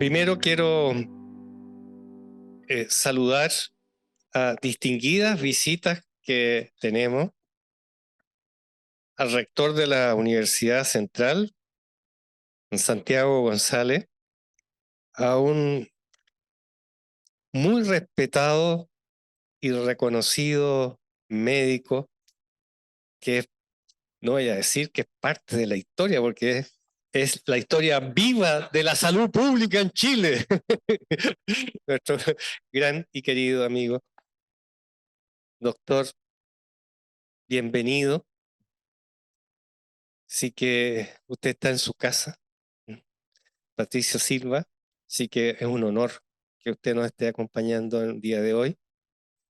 Primero quiero saludar a distinguidas visitas que tenemos al rector de la Universidad Central, Santiago González, a un muy respetado y reconocido médico que no voy a decir que es parte de la historia, porque es la historia viva de la salud pública en Chile. Nuestro gran y querido amigo, doctor, bienvenido. Así que usted está en su casa, Patricio Silva, así que es un honor que usted nos esté acompañando el día de hoy.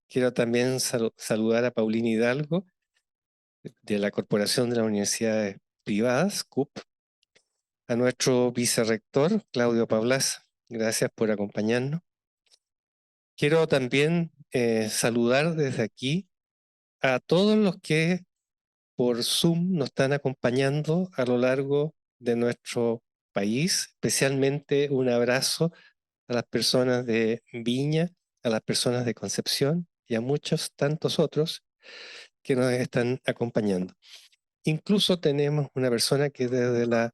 Quiero también saludar a Paulina Hidalgo, de la Corporación de las Universidades Privadas, CUP, a nuestro vicerrector, Claudio Pablas. Gracias por acompañarnos. Quiero también saludar desde aquí a todos los que por Zoom nos están acompañando a lo largo de nuestro país. Especialmente un abrazo a las personas de Viña, a las personas de Concepción y a muchos tantos otros que nos están acompañando. Incluso tenemos una persona que desde la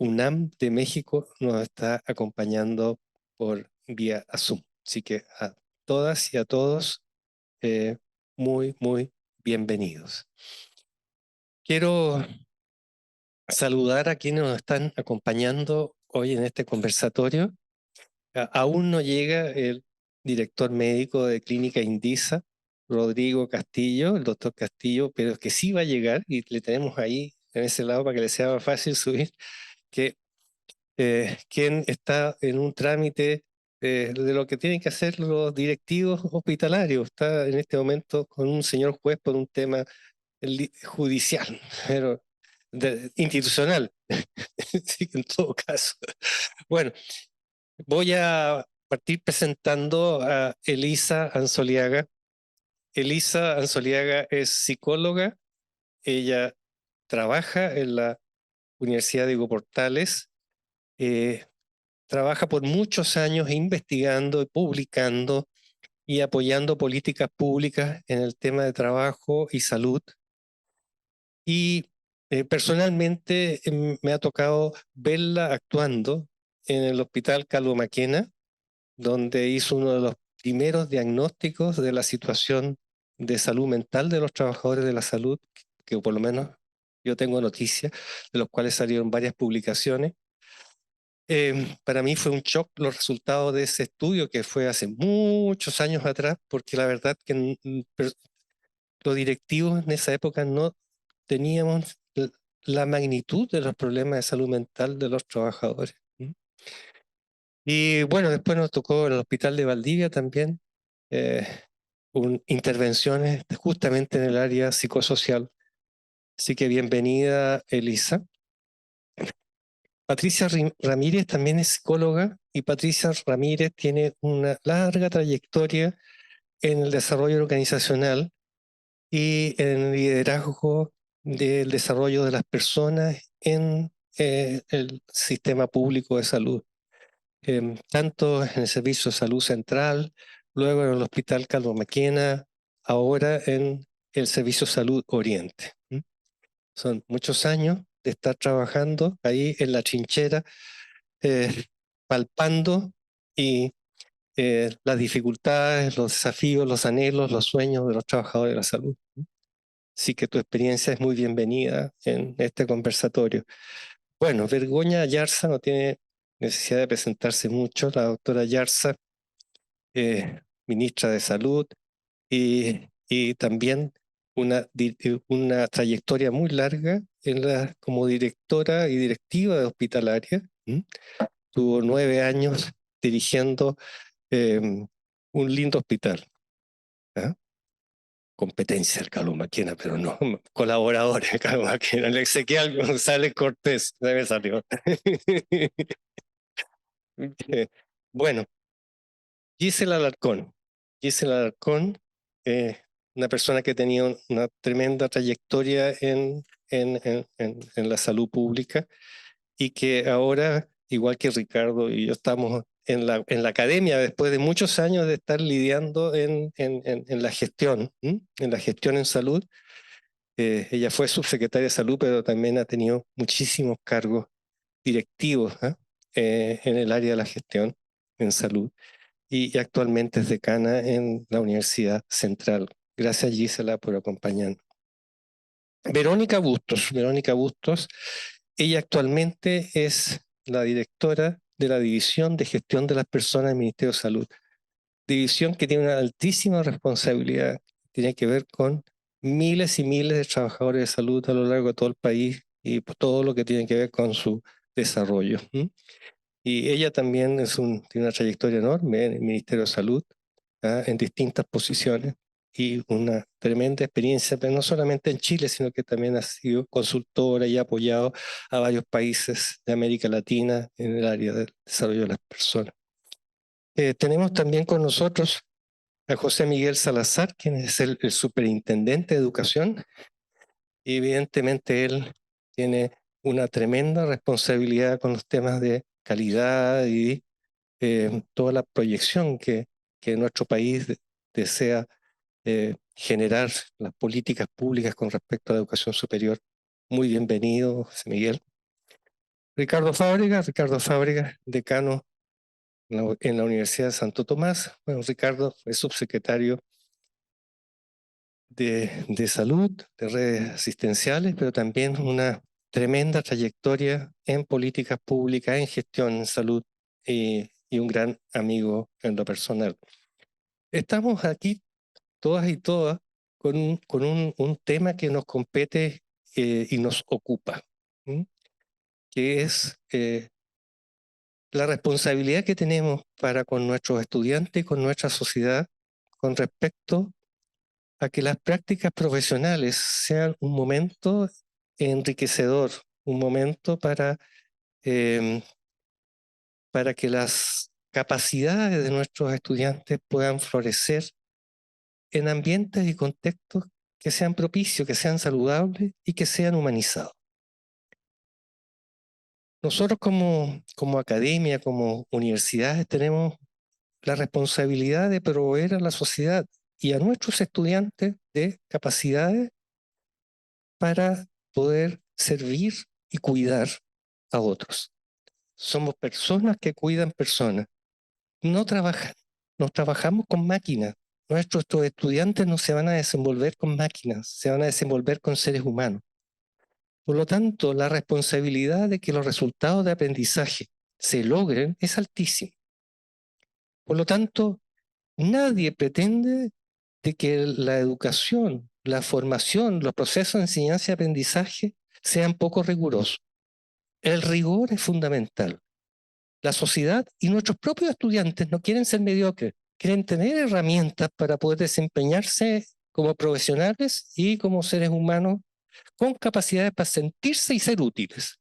UNAM de México nos está acompañando por vía Zoom. Así que a todas y a todos, muy bienvenidos. Quiero saludar a quienes nos están acompañando hoy en este conversatorio. Aún no llega el director médico de Clínica Indisa, Rodrigo Castillo, el doctor Castillo, pero que sí va a llegar y le tenemos ahí en ese lado para que le sea fácil subir, que quien está en un trámite de lo que tienen que hacer los directivos hospitalarios. Está en este momento con un señor juez por un tema judicial, pero institucional, sí, en todo caso. Bueno, voy a partir presentando a Elisa Anzoliaga. Elisa Anzoliaga es psicóloga. Ella trabaja en la Universidad de Hugo Portales. Trabaja por muchos años investigando y publicando y apoyando políticas públicas en el tema de trabajo y salud. Y personalmente me ha tocado verla actuando en el Hospital Calvo Maquena, donde hizo uno de los primeros diagnósticos de la situación de salud mental de los trabajadores de la salud, que por lo menos yo tengo noticias, de los cuales salieron varias publicaciones. Para mí fue un shock los resultados de ese estudio, que fue hace muchos años atrás, porque la verdad que los directivos en esa época no teníamos la magnitud de los problemas de salud mental de los trabajadores. Y bueno, después nos tocó en el Hospital de Valdivia también eh, intervenciones justamente en el área psicosocial. Así que bienvenida, Elisa. Patricia Ramírez también es psicóloga, y Patricia Ramírez tiene una larga trayectoria en el desarrollo organizacional y en el liderazgo del desarrollo de las personas en el sistema público de salud. Tanto en el Servicio de Salud Central, luego en el Hospital Calvo Maquena, ahora en el Servicio de Salud Oriente. Son muchos años de estar trabajando ahí en la trinchera, palpando y las dificultades, los desafíos, los anhelos, los sueños de los trabajadores de la salud. Así que tu experiencia es muy bienvenida en este conversatorio. Bueno, Begoña Ayarza no tiene necesidad de presentarse mucho. La doctora Ayarza, ministra de Salud, y también una trayectoria muy larga como directora y directiva de hospitalaria. Tuvo 9 años dirigiendo un lindo hospital. ¿Ah? Competencia del Calvo Maquena, pero no, colaboradores del Calvo Maquena, el Ezequiel González Cortés, debe salir. Bueno, Gisela Alarcón. Gisela Alarcón, una persona que tenía una tremenda trayectoria en la salud pública, y que ahora, igual que Ricardo y yo, estamos en la academia, después de muchos años de estar lidiando en la gestión, en la gestión en salud. Ella fue subsecretaria de salud, pero también ha tenido muchísimos cargos directivos en el área de la gestión en salud y actualmente es decana en la Universidad Central. Gracias, Gisela, por acompañarnos. Verónica Bustos, ella actualmente es la directora de la División de Gestión de las Personas del Ministerio de Salud. División que tiene una altísima responsabilidad, tiene que ver con miles y miles de trabajadores de salud a lo largo de todo el país y todo lo que tiene que ver con su desarrollo. Y ella también tiene una trayectoria enorme en el Ministerio de Salud, en distintas posiciones y una tremenda experiencia, pero no solamente en Chile, sino que también ha sido consultora y ha apoyado a varios países de América Latina en el área del desarrollo de las personas. Tenemos también con nosotros a José Miguel Salazar, quien es el superintendente de educación, y evidentemente él tiene una tremenda responsabilidad con los temas de calidad y toda la proyección que nuestro país desea generar las políticas públicas con respecto a la educación superior. Muy bienvenido, José Miguel. Ricardo Fábregas, decano en la Universidad de Santo Tomás. Bueno, Ricardo es subsecretario de salud, de redes asistenciales, pero también una tremenda trayectoria en políticas públicas, en gestión en salud y un gran amigo en lo personal. Estamos aquí todas y todas con un tema que nos compete y nos ocupa, que es la responsabilidad que tenemos para con nuestros estudiantes y con nuestra sociedad con respecto a que las prácticas profesionales sean un momento enriquecedor, un momento para que las capacidades de nuestros estudiantes puedan florecer en ambientes y contextos que sean propicios, que sean saludables y que sean humanizados. Nosotros como academia, como universidades, tenemos la responsabilidad de proveer a la sociedad y a nuestros estudiantes de capacidades para poder servir y cuidar a otros. Somos personas que cuidan personas. No trabajamos con máquinas. Nuestros estudiantes no se van a desenvolver con máquinas, se van a desenvolver con seres humanos. Por lo tanto, la responsabilidad de que los resultados de aprendizaje se logren es altísima. Por lo tanto, nadie pretende de que la educación, la formación, los procesos de enseñanza y aprendizaje sean poco rigurosos. El rigor es fundamental. La sociedad y nuestros propios estudiantes no quieren ser mediocres, quieren tener herramientas para poder desempeñarse como profesionales y como seres humanos con capacidades para sentirse y ser útiles.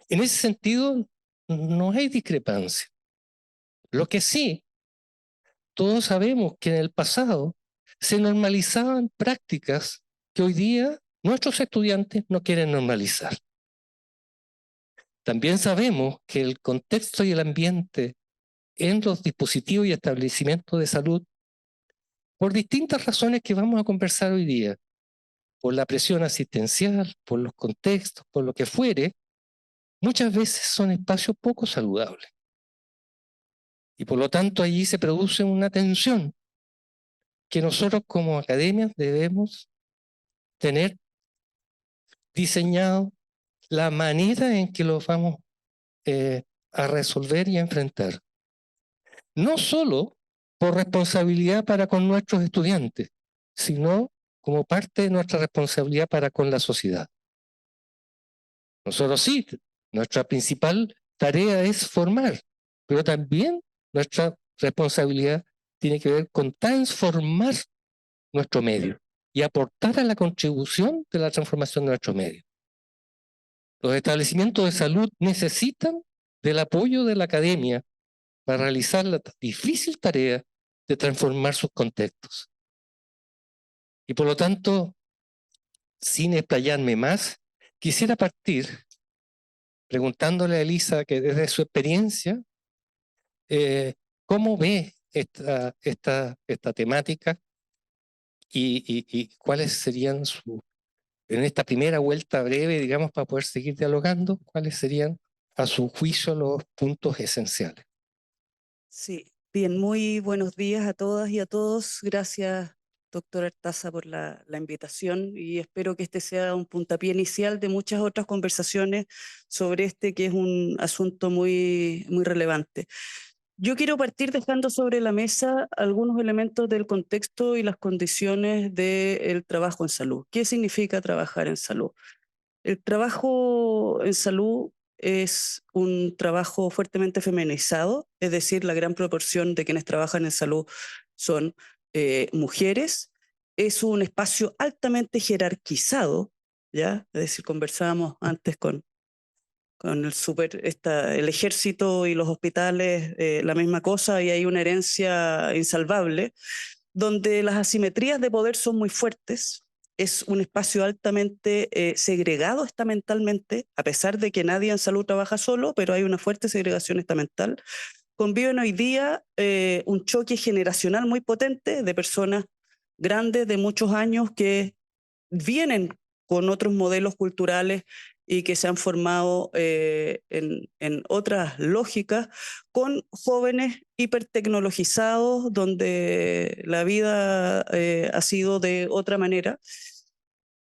En ese sentido, no hay discrepancia. Lo que sí, todos sabemos que en el pasado se normalizaban prácticas que hoy día nuestros estudiantes no quieren normalizar. También sabemos que el contexto y el ambiente en los dispositivos y establecimientos de salud, por distintas razones que vamos a conversar hoy día, por la presión asistencial, por los contextos, por lo que fuere, muchas veces son espacios poco saludables. Y por lo tanto allí se produce una tensión que nosotros como academia debemos tener diseñado la manera en que lo vamos a resolver y a enfrentar. No solo por responsabilidad para con nuestros estudiantes, sino como parte de nuestra responsabilidad para con la sociedad. Nosotros sí, nuestra principal tarea es formar, pero también nuestra responsabilidad tiene que ver con transformar nuestro medio y aportar a la contribución de la transformación de nuestro medio. Los establecimientos de salud necesitan del apoyo de la academia para realizar la difícil tarea de transformar sus contextos. Y por lo tanto, sin explayarme más, quisiera partir preguntándole a Elisa que desde su experiencia, ¿Cómo ve esta temática y cuáles serían en esta primera vuelta breve, digamos, para poder seguir dialogando, cuáles serían, a su juicio, los puntos esenciales? Sí, bien, muy buenos días a todas y a todos. Gracias, doctor Artaza, por la invitación y espero que este sea un puntapié inicial de muchas otras conversaciones sobre este que es un asunto muy, muy relevante. Yo quiero partir dejando sobre la mesa algunos elementos del contexto y las condiciones del trabajo en salud. ¿Qué significa trabajar en salud? El trabajo en salud es un trabajo fuertemente feminizado, es decir, la gran proporción de quienes trabajan en salud son mujeres. Es un espacio altamente jerarquizado, ¿ya? Es decir, conversábamos antes con el ejército y los hospitales, la misma cosa, y hay una herencia insalvable, donde las asimetrías de poder son muy fuertes. Es un espacio altamente segregado estamentalmente, a pesar de que nadie en salud trabaja solo, pero hay una fuerte segregación estamental. Conviven hoy día un choque generacional muy potente de personas grandes de muchos años que vienen con otros modelos culturales y que se han formado en otras lógicas, con jóvenes hipertecnologizados, donde la vida ha sido de otra manera.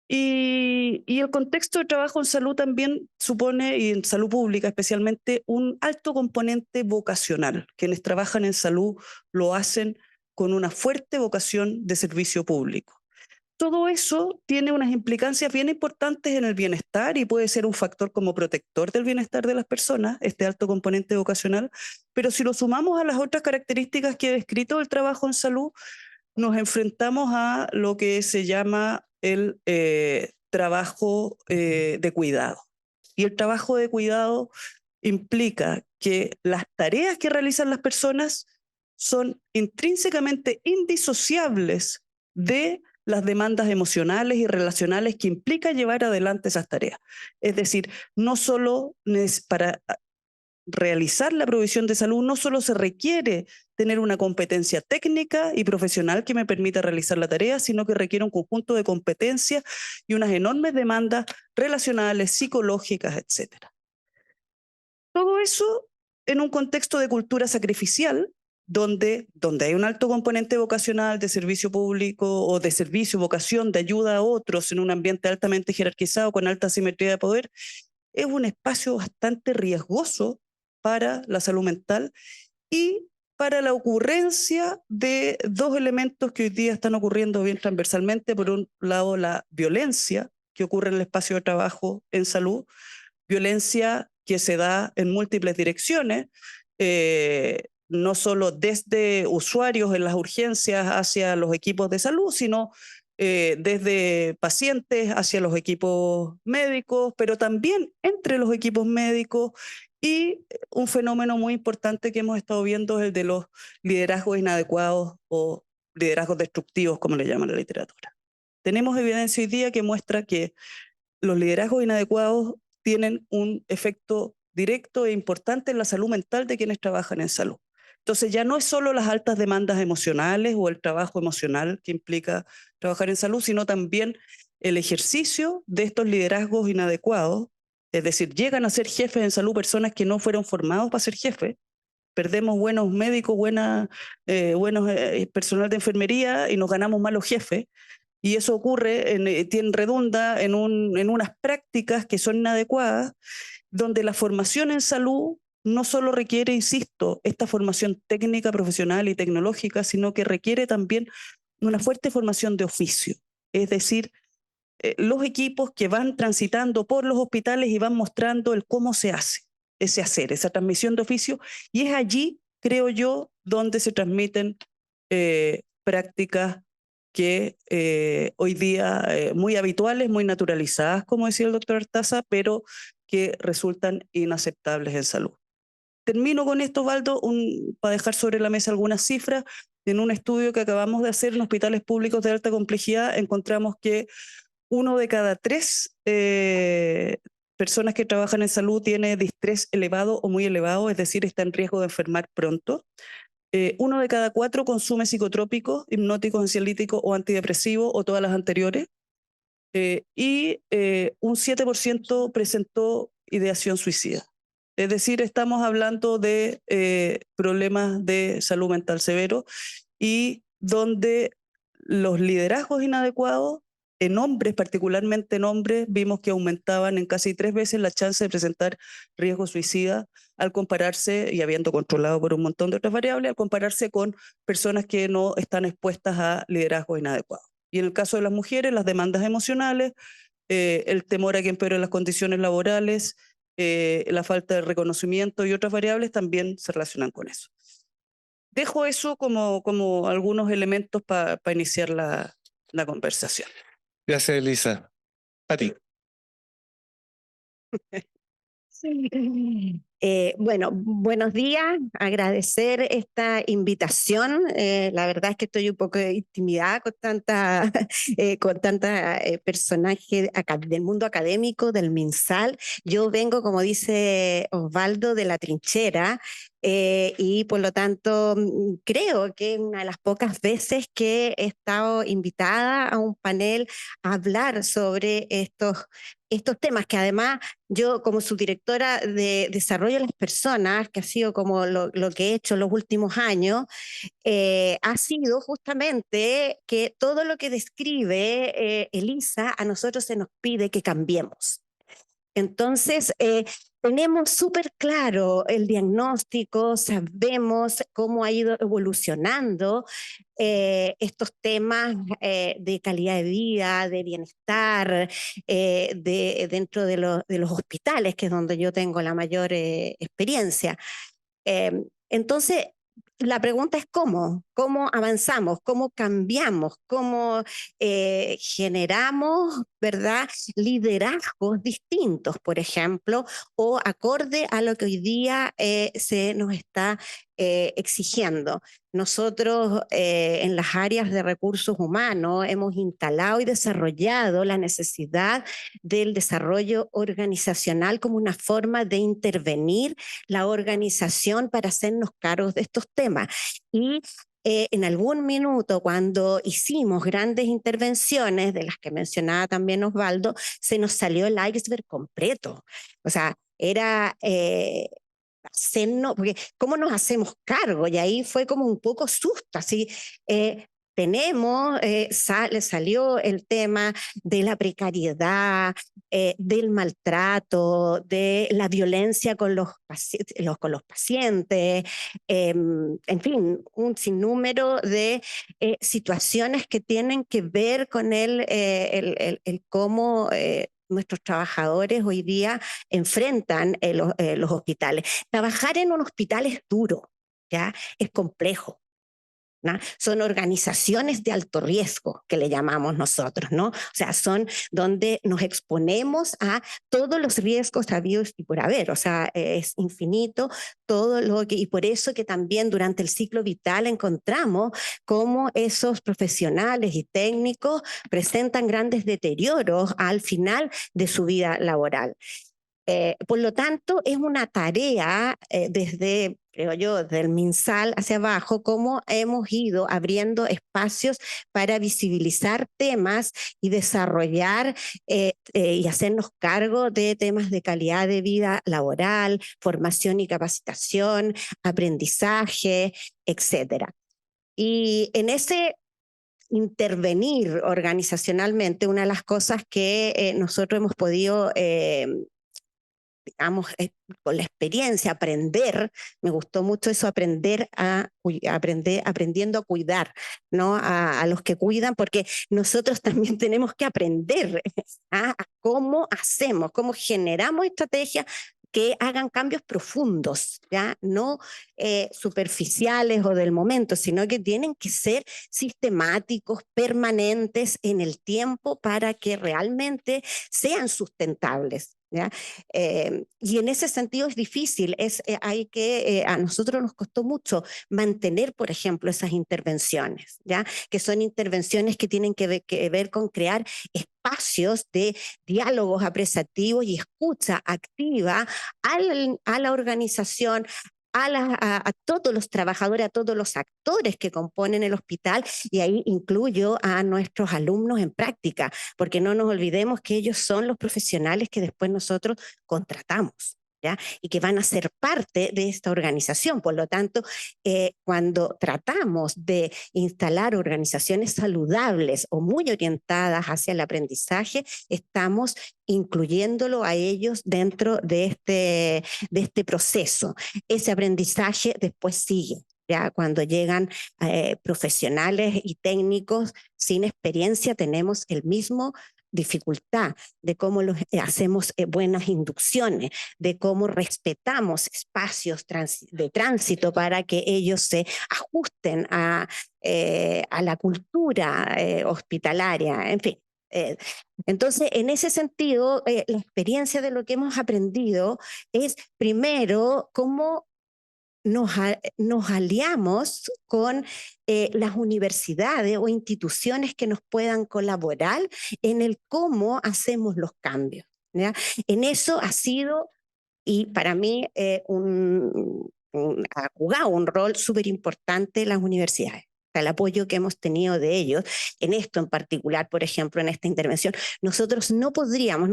Y el contexto de trabajo en salud también supone, y en salud pública especialmente, un alto componente vocacional. Quienes trabajan en salud lo hacen con una fuerte vocación de servicio público. Todo eso tiene unas implicancias bien importantes en el bienestar y puede ser un factor como protector del bienestar de las personas, este alto componente vocacional, pero si lo sumamos a las otras características que he descrito del trabajo en salud, nos enfrentamos a lo que se llama el trabajo de cuidado. Y el trabajo de cuidado implica que las tareas que realizan las personas son intrínsecamente indisociables de las demandas emocionales y relacionales que implica llevar adelante esas tareas. Es decir, no solo para realizar la provisión de salud, no solo se requiere tener una competencia técnica y profesional que me permita realizar la tarea, sino que requiere un conjunto de competencias y unas enormes demandas relacionales, psicológicas, etcétera. Todo eso en un contexto de cultura sacrificial, donde hay un alto componente vocacional de servicio público o de servicio, vocación de ayuda a otros en un ambiente altamente jerarquizado con alta simetría de poder, es un espacio bastante riesgoso para la salud mental y para la ocurrencia de dos elementos que hoy día están ocurriendo bien transversalmente. Por un lado, la violencia que ocurre en el espacio de trabajo en salud, violencia que se da en múltiples direcciones, no solo desde usuarios en las urgencias hacia los equipos de salud, sino desde pacientes hacia los equipos médicos, pero también entre los equipos médicos. Y un fenómeno muy importante que hemos estado viendo es el de los liderazgos inadecuados o liderazgos destructivos, como le llaman la literatura. Tenemos evidencia hoy día que muestra que los liderazgos inadecuados tienen un efecto directo e importante en la salud mental de quienes trabajan en salud. Entonces ya no es solo las altas demandas emocionales o el trabajo emocional que implica trabajar en salud, sino también el ejercicio de estos liderazgos inadecuados, es decir, llegan a ser jefes en salud personas que no fueron formados para ser jefes. Perdemos buenos médicos, buenos personal de enfermería y nos ganamos malos jefes. Y eso ocurre, redunda en unas prácticas que son inadecuadas, donde la formación en salud no solo requiere, insisto, esta formación técnica, profesional y tecnológica, sino que requiere también una fuerte formación de oficio. Es decir, los equipos que van transitando por los hospitales y van mostrando el cómo se hace ese hacer, esa transmisión de oficio, y es allí, creo yo, donde se transmiten prácticas que hoy día muy habituales, muy naturalizadas, como decía el doctor Artaza, pero que resultan inaceptables en salud. Termino con esto, Osvaldo, para dejar sobre la mesa algunas cifras. En un estudio que acabamos de hacer en hospitales públicos de alta complejidad, encontramos que 1 de cada 3 personas que trabajan en salud tiene distrés elevado o muy elevado, es decir, está en riesgo de enfermar pronto. 1 de cada 4 consume psicotrópicos, hipnóticos, ansiolíticos o antidepresivos o todas las anteriores. Un 7% presentó ideación suicida. Es decir, estamos hablando de problemas de salud mental severos y donde los liderazgos inadecuados en hombres, particularmente en hombres, vimos que aumentaban en casi 3 veces la chance de presentar riesgo suicida al compararse, y habiendo controlado por un montón de otras variables, al compararse con personas que no están expuestas a liderazgos inadecuados. Y en el caso de las mujeres, las demandas emocionales, el temor a que empeoren las condiciones laborales, la falta de reconocimiento y otras variables también se relacionan con eso. Dejo eso como algunos elementos para iniciar la conversación. Gracias, Elisa. Pati. Bueno, buenos días, agradecer esta invitación. La verdad es que estoy un poco intimidada con tanta personaje del mundo académico, del MinSal. Yo vengo, como dice Osvaldo, de la trinchera. Y por lo tanto creo que es una de las pocas veces que he estado invitada a un panel a hablar sobre estos temas, que además yo como subdirectora de desarrollo de las personas, que ha sido como lo que he hecho los últimos años, ha sido justamente que todo lo que describe Elisa a nosotros se nos pide que cambiemos. Entonces, tenemos súper claro el diagnóstico, sabemos cómo ha ido evolucionando estos temas de calidad de vida, de bienestar, dentro de los hospitales, que es donde yo tengo la mayor experiencia. Entonces, la pregunta es cómo avanzamos, cómo cambiamos, cómo generamos, ¿verdad?, liderazgos distintos, por ejemplo, o acorde a lo que hoy día se nos está exigiendo. Nosotros en las áreas de recursos humanos hemos instalado y desarrollado la necesidad del desarrollo organizacional como una forma de intervenir la organización para hacernos cargos de estos temas. Y en algún minuto, cuando hicimos grandes intervenciones, de las que mencionaba también Osvaldo, se nos salió el iceberg completo. O sea, era hacernos, porque ¿cómo nos hacemos cargo? Y ahí fue como un poco susto, así. Salió el tema de la precariedad, del maltrato, de la violencia con los pacientes, en fin, un sinnúmero de situaciones que tienen que ver con el cómo nuestros trabajadores hoy día enfrentan los hospitales. Trabajar en un hospital es duro, ¿ya? Es complejo, ¿no? Son organizaciones de alto riesgo, que le llamamos nosotros, ¿no? O sea, son donde nos exponemos a todos los riesgos habidos y por haber, o sea, es infinito todo lo que, y por eso que también durante el ciclo vital encontramos cómo esos profesionales y técnicos presentan grandes deterioros al final de su vida laboral. Por lo tanto, es una tarea desde, creo yo, del MinSal hacia abajo, cómo hemos ido abriendo espacios para visibilizar temas y desarrollar y hacernos cargo de temas de calidad de vida laboral, formación y capacitación, aprendizaje, etcétera. Y en ese intervenir organizacionalmente, una de las cosas que nosotros hemos podido digamos, con la experiencia, aprender, me gustó mucho eso, aprendiendo a cuidar, ¿no? A los que cuidan, porque nosotros también tenemos que aprender a cómo hacemos, cómo generamos estrategias que hagan cambios profundos, ¿ya? No superficiales o del momento, sino que tienen que ser sistemáticos, permanentes en el tiempo para que realmente sean sustentables, ¿ya? Y en ese sentido es difícil, a nosotros nos costó mucho mantener, por ejemplo, esas intervenciones, ¿ya? Que son intervenciones que tienen que ver con crear espacios de diálogos apreciativos y escucha activa a la organización, a todos los trabajadores, a todos los actores que componen el hospital, y ahí incluyo a nuestros alumnos en práctica, porque no nos olvidemos que ellos son los profesionales que después nosotros contratamos, ¿ya? Y que van a ser parte de esta organización. Por lo tanto, cuando tratamos de instalar organizaciones saludables o muy orientadas hacia el aprendizaje, estamos incluyéndolo a ellos dentro de este proceso. Ese aprendizaje después sigue. Ya cuando llegan profesionales y técnicos sin experiencia, tenemos el mismo dificultad de cómo hacemos buenas inducciones, de cómo respetamos espacios de tránsito para que ellos se ajusten a la cultura hospitalaria, en fin. Entonces, en ese sentido, la experiencia de lo que hemos aprendido es, primero, cómo nos aliamos con las universidades o instituciones que nos puedan colaborar en el cómo hacemos los cambios, ¿ya? En eso ha sido, y para mí, ha jugado un rol súper importante las universidades. El apoyo que hemos tenido de ellos en esto en particular, por ejemplo, en esta intervención. Nosotros no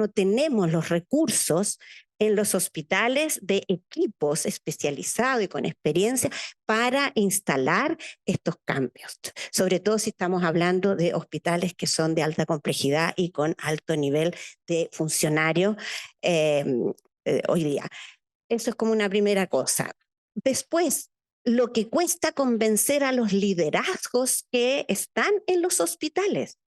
tenemos los recursos en los hospitales de equipos especializados y con experiencia para instalar estos cambios, sobre todo si estamos hablando de hospitales que son de alta complejidad y con alto nivel de funcionarios hoy día. Eso es como una primera cosa. Después, lo que cuesta convencer a los liderazgos que están en los hospitales,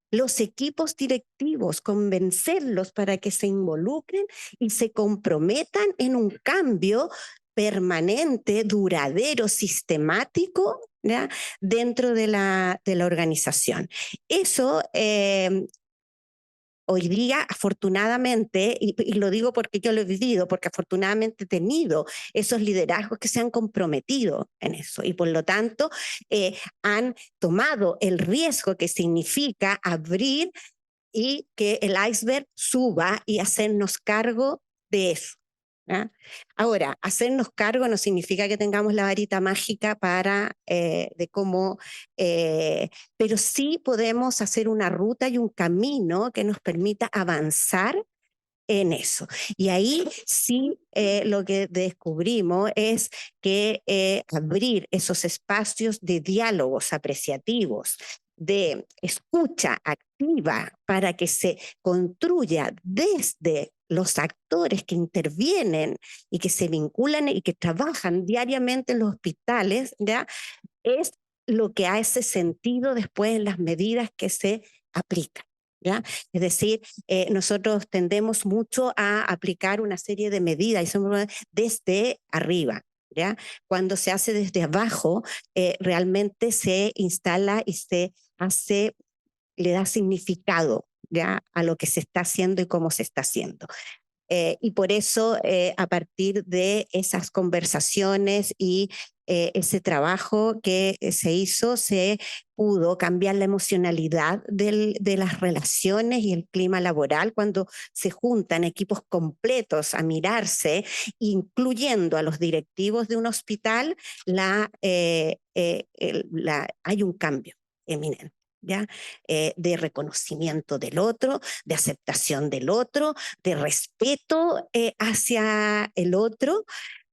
los equipos directivos, convencerlos para que se involucren y se comprometan en un cambio permanente, duradero, sistemático, ¿ya? Dentro de la organización. Eso hoy día, afortunadamente, y lo digo porque yo lo he vivido, porque afortunadamente he tenido esos liderazgos que se han comprometido en eso y por lo tanto han tomado el riesgo que significa abrir y que el iceberg suba y hacernos cargo de eso. ¿Ya? Ahora, hacernos cargo no significa que tengamos la varita mágica de cómo, pero sí podemos hacer una ruta y un camino que nos permita avanzar en eso. Y ahí sí lo que descubrimos es que abrir esos espacios de diálogos apreciativos, de escucha activa para que se construya desde los actores que intervienen y que se vinculan y que trabajan diariamente en los hospitales, ¿ya? Es lo que hace sentido después en las medidas que se aplican. ¿Ya? Es decir, nosotros tendemos mucho a aplicar una serie de medidas y somos desde arriba. ¿Ya? Cuando se hace desde abajo, realmente se instala y se hace, le da significado, ¿ya? A lo que se está haciendo y cómo se está haciendo. Y por eso, a partir de esas conversaciones y ese trabajo que se hizo, se pudo cambiar la emocionalidad de las relaciones y el clima laboral cuando se juntan equipos completos a mirarse, incluyendo a los directivos de un hospital, hay un cambio eminente. ¿Ya? De reconocimiento del otro, de aceptación del otro, de respeto hacia el otro,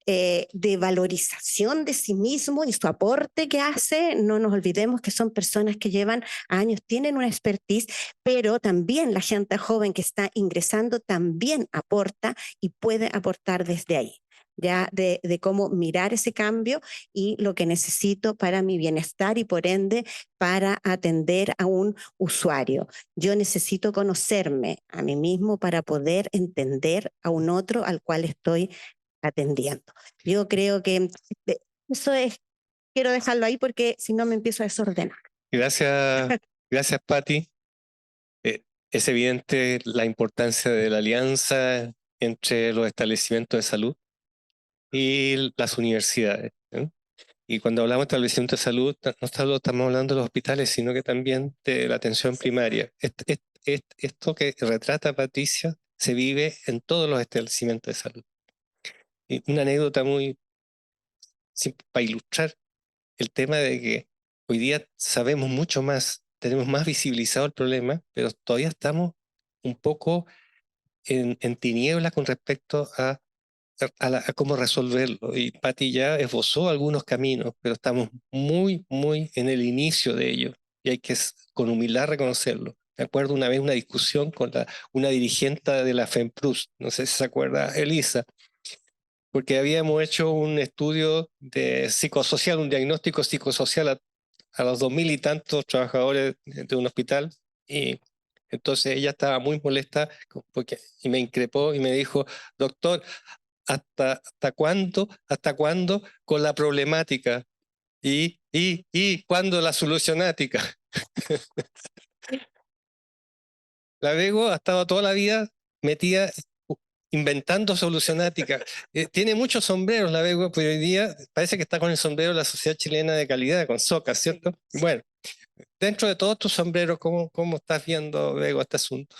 de valorización de sí mismo y su aporte que hace. No nos olvidemos que son personas que llevan años, tienen una expertise, pero también la gente joven que está ingresando también aporta y puede aportar desde ahí. Ya de cómo mirar ese cambio y lo que necesito para mi bienestar y por ende para atender a un usuario. Yo necesito conocerme a mí mismo para poder entender a un otro al cual estoy atendiendo. Yo creo que eso es, quiero dejarlo ahí porque si no me empiezo a desordenar. Gracias, gracias Patti. Es evidente la importancia de la alianza entre los establecimientos de salud y las universidades, ¿no? Y cuando hablamos de establecimientos de salud, no solo estamos hablando de los hospitales, sino que también de la atención primaria. esto que retrata Patricia se vive en todos los establecimientos de salud. Y una anécdota muy para ilustrar el tema de que hoy día sabemos mucho más, tenemos más visibilizado el problema, pero todavía estamos un poco en tinieblas con respecto a cómo resolverlo. Y Pati ya esbozó algunos caminos, pero estamos muy en el inicio de ello y hay que con humildad reconocerlo. Me acuerdo una vez una discusión con una dirigente de la FEMPRUS, no sé si se acuerda, Elisa, porque habíamos hecho un estudio de psicosocial, un diagnóstico psicosocial a los 2000 y tantos trabajadores de un hospital, y entonces ella estaba muy molesta y me increpó y me dijo: doctor, ¿hasta cuándo con la problemática? ¿Y cuándo la solucionática? La Bego ha estado toda la vida metida inventando solucionática. Tiene muchos sombreros la Bego, pero hoy día parece que está con el sombrero de la Sociedad Chilena de Calidad, con SOCA, ¿cierto? Bueno, dentro de todos tus sombreros, ¿cómo estás viendo, Bego, este asunto?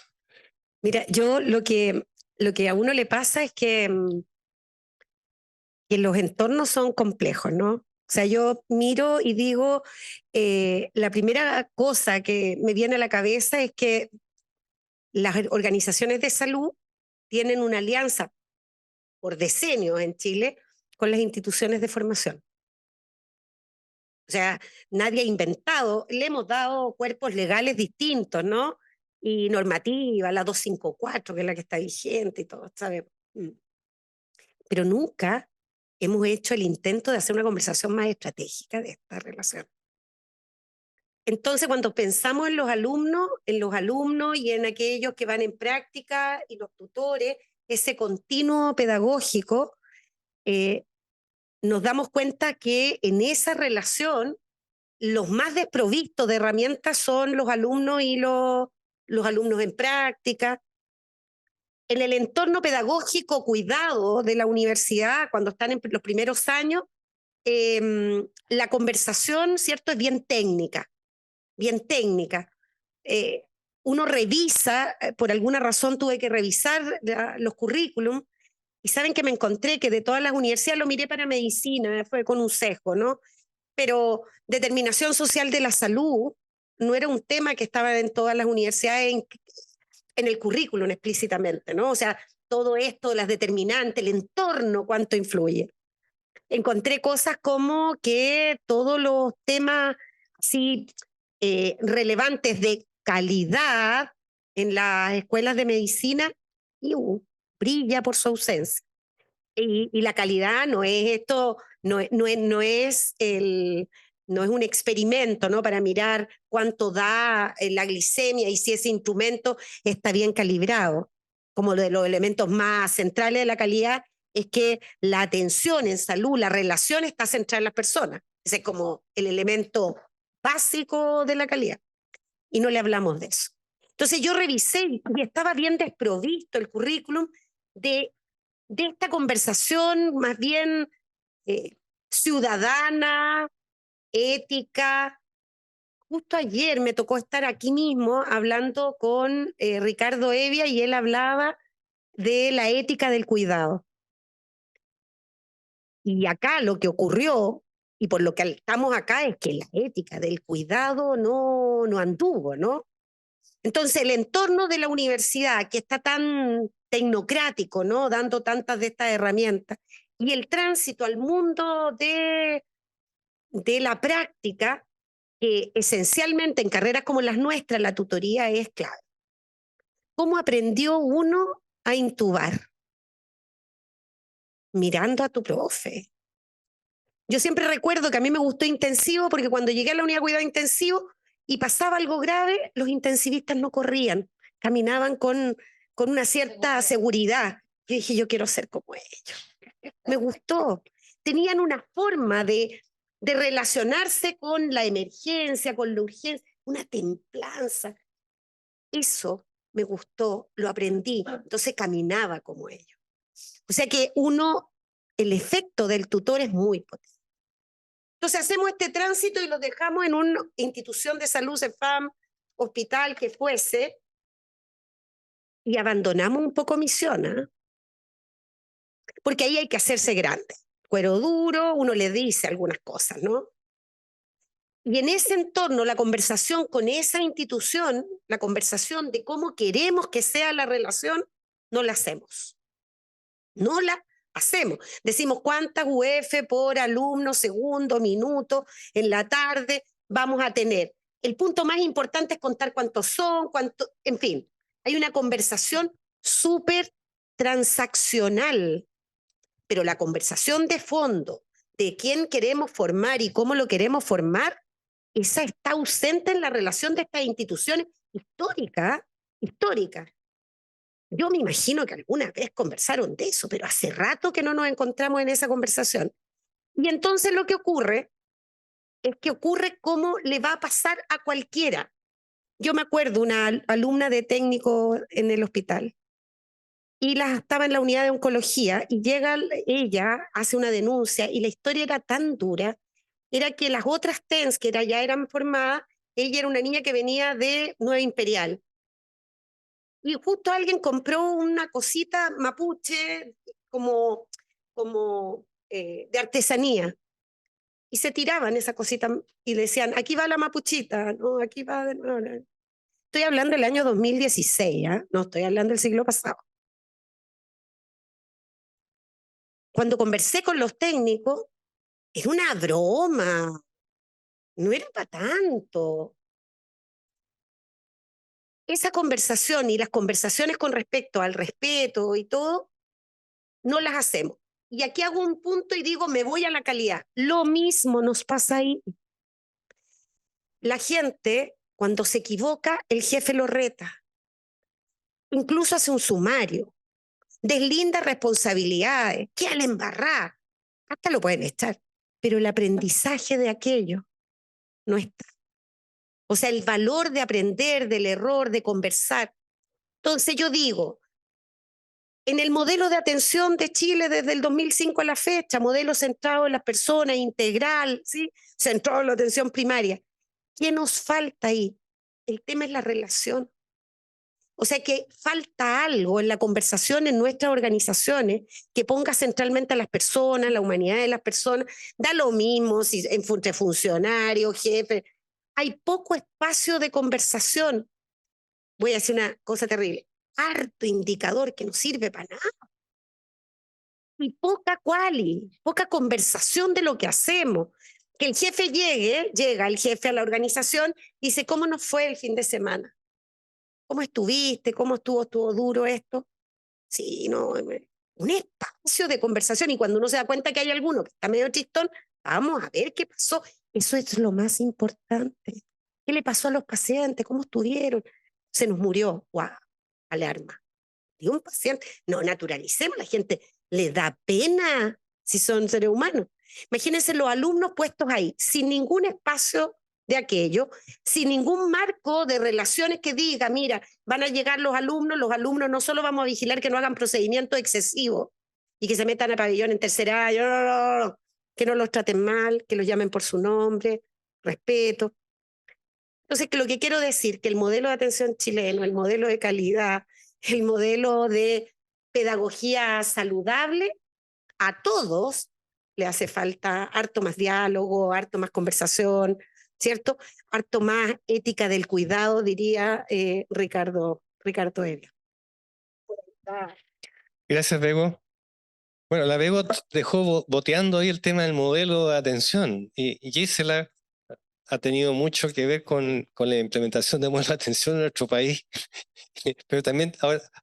Mira, yo lo que a uno le pasa es que los entornos son complejos, ¿no? O sea, yo miro y digo, la primera cosa que me viene a la cabeza es que las organizaciones de salud tienen una alianza por decenios en Chile con las instituciones de formación. O sea, nadie ha inventado, le hemos dado cuerpos legales distintos, ¿no? Y normativa, la 254, que es la que está vigente y todo, ¿sabes? Pero nunca hemos hecho el intento de hacer una conversación más estratégica de esta relación. Entonces, cuando pensamos en los alumnos y en aquellos que van en práctica y los tutores, ese continuo pedagógico, nos damos cuenta que en esa relación los más desprovistos de herramientas son los alumnos y los alumnos en práctica. En el entorno pedagógico cuidado de la universidad, cuando están en los primeros años, la conversación, ¿cierto?, es bien técnica. Uno revisa, por alguna razón tuve que revisar los currículums, y saben que me encontré que de todas las universidades, lo miré para medicina, fue con un sesgo, ¿no? Pero determinación social de la salud no era un tema que estaba en todas las universidades en el currículum explícitamente, ¿no? O sea, todo esto, las determinantes, el entorno, cuánto influye. Encontré cosas como que todos los temas así relevantes de calidad en las escuelas de medicina brilla por su ausencia. Y la calidad no es esto, no es un experimento, ¿no?, para mirar cuánto da la glicemia y si ese instrumento está bien calibrado. Como de los elementos más centrales de la calidad es que la atención en salud, la relación está centrada en las personas. Ese es como el elemento básico de la calidad. Y no le hablamos de eso. Entonces yo revisé y estaba bien desprovisto el currículum de esta conversación más bien ciudadana, ética. Justo ayer me tocó estar aquí mismo hablando con Ricardo Evia y él hablaba de la ética del cuidado. Y acá lo que ocurrió, y por lo que estamos acá, es que la ética del cuidado no anduvo, ¿no? Entonces, el entorno de la universidad, que está tan tecnocrático, ¿no?, dando tantas de estas herramientas, y el tránsito al mundo de la práctica, que esencialmente en carreras como las nuestras, la tutoría es clave. ¿Cómo aprendió uno a intubar? Mirando a tu profe. Yo siempre recuerdo que a mí me gustó intensivo porque cuando llegué a la unidad de cuidado intensivo y pasaba algo grave, los intensivistas no corrían, caminaban con una cierta seguridad. Yo dije, yo quiero ser como ellos. Me gustó. Tenían una forma de relacionarse con la emergencia, con la urgencia, una templanza. Eso me gustó, lo aprendí. Entonces caminaba como ellos. O sea que el efecto del tutor es muy potente. Entonces hacemos este tránsito y los dejamos en una institución de salud, CEFAM, hospital, que fuese, y abandonamos un poco misión, ¿eh? Porque ahí hay que hacerse grande. Cuero duro, uno le dice algunas cosas, ¿no? Y en ese entorno, la conversación con esa institución, la conversación de cómo queremos que sea la relación, no la hacemos. No la hacemos. Decimos cuántas UF por alumno, segundo, minuto, en la tarde vamos a tener. El punto más importante es contar cuántos son, en fin. Hay una conversación súper transaccional, pero la conversación de fondo de quién queremos formar y cómo lo queremos formar, esa está ausente en la relación de estas instituciones históricas. Yo me imagino que alguna vez conversaron de eso, pero hace rato que no nos encontramos en esa conversación. Y entonces lo que ocurre es que ocurre como le va a pasar a cualquiera. Yo me acuerdo una alumna de técnico en el hospital y estaba en la unidad de oncología y llega ella, hace una denuncia y la historia era tan dura, era que las otras TENS que ya eran formadas, ella era una niña que venía de Nueva Imperial. Y justo alguien compró una cosita mapuche como de artesanía. Y se tiraban esa cosita y decían, aquí va la mapuchita, no, aquí va de nuevo. Estoy hablando del año 2016, ¿eh? No estoy hablando del siglo pasado. Cuando conversé con los técnicos, era una broma, no era para tanto. Esa conversación y las conversaciones con respecto al respeto y todo, no las hacemos. Y aquí hago un punto y digo, me voy a la calidad. Lo mismo nos pasa ahí. La gente, cuando se equivoca, el jefe lo reta. Incluso hace un sumario. Deslinda responsabilidades. ¿Qué al embarrar? Hasta lo pueden echar. Pero el aprendizaje de aquello no está. O sea, el valor de aprender del error, de conversar. Entonces yo digo, en el modelo de atención de Chile desde el 2005 a la fecha, modelo centrado en las personas, integral, ¿sí? Centrado en la atención primaria. ¿Qué nos falta ahí? El tema es la relación. O sea que falta algo en la conversación en nuestras organizaciones que ponga centralmente a las personas, la humanidad de las personas. Da lo mismo si entre funcionarios, jefes. Hay poco espacio de conversación. Voy a decir una cosa terrible. Harto indicador que no sirve para nada. Y poca poca conversación de lo que hacemos. Que el jefe llega el jefe a la organización y dice, ¿cómo nos fue el fin de semana? ¿Cómo estuviste? ¿Cómo estuvo duro esto? Sí, no, un espacio de conversación y cuando uno se da cuenta que hay alguno que está medio tristón, vamos a ver qué pasó. Eso es lo más importante. ¿Qué le pasó a los pacientes? ¿Cómo estuvieron? Se nos murió. ¡Guau! Alarma. De un paciente. No naturalicemos, la gente le da pena si son seres humanos. Imagínense los alumnos puestos ahí, sin ningún espacio de aquello, sin ningún marco de relaciones que diga, mira, van a llegar los alumnos no solo vamos a vigilar que no hagan procedimientos excesivos y que se metan a pabellón en tercer año, no, que no los traten mal, que los llamen por su nombre, respeto. Entonces, que lo que quiero decir, que el modelo de atención chileno, el modelo de calidad, el modelo de pedagogía saludable, a todos le hace falta harto más diálogo, harto más conversación, ¿cierto? Harto más ética del cuidado, diría Ricardo Evia. Gracias, Bego. Bueno, la Bego dejó boteando ahí el tema del modelo de atención y Gisela ha tenido mucho que ver con la implementación de modelo de atención en nuestro país, pero también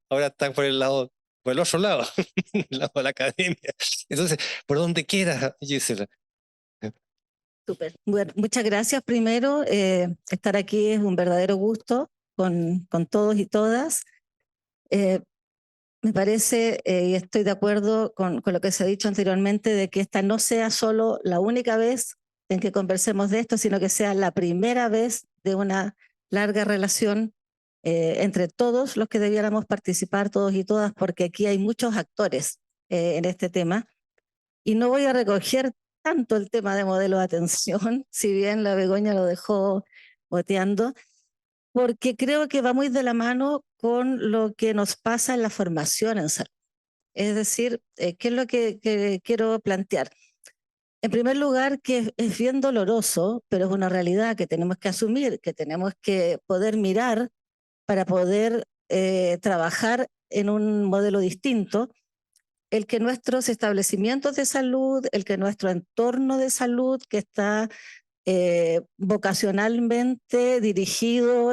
ahora está por el otro lado, el lado de la academia. Entonces, por donde quieras, Gisela. Súper. Bueno, muchas gracias primero. Estar aquí es un verdadero gusto con todos y todas. Me parece, y estoy de acuerdo con lo que se ha dicho anteriormente, de que esta no sea solo la única vez en que conversemos de esto, sino que sea la primera vez de una larga relación entre todos los que debiéramos participar, todos y todas, porque aquí hay muchos actores en este tema. Y no voy a recoger tanto el tema de modelo de atención, si bien la Begoña lo dejó boteando, porque creo que va muy de la mano con lo que nos pasa en la formación en salud. Es decir, ¿qué es lo que quiero plantear? En primer lugar, que es bien doloroso, pero es una realidad que tenemos que asumir, que tenemos que poder mirar para poder trabajar en un modelo distinto, el que nuestros establecimientos de salud, el que nuestro entorno de salud, que está vocacionalmente dirigido,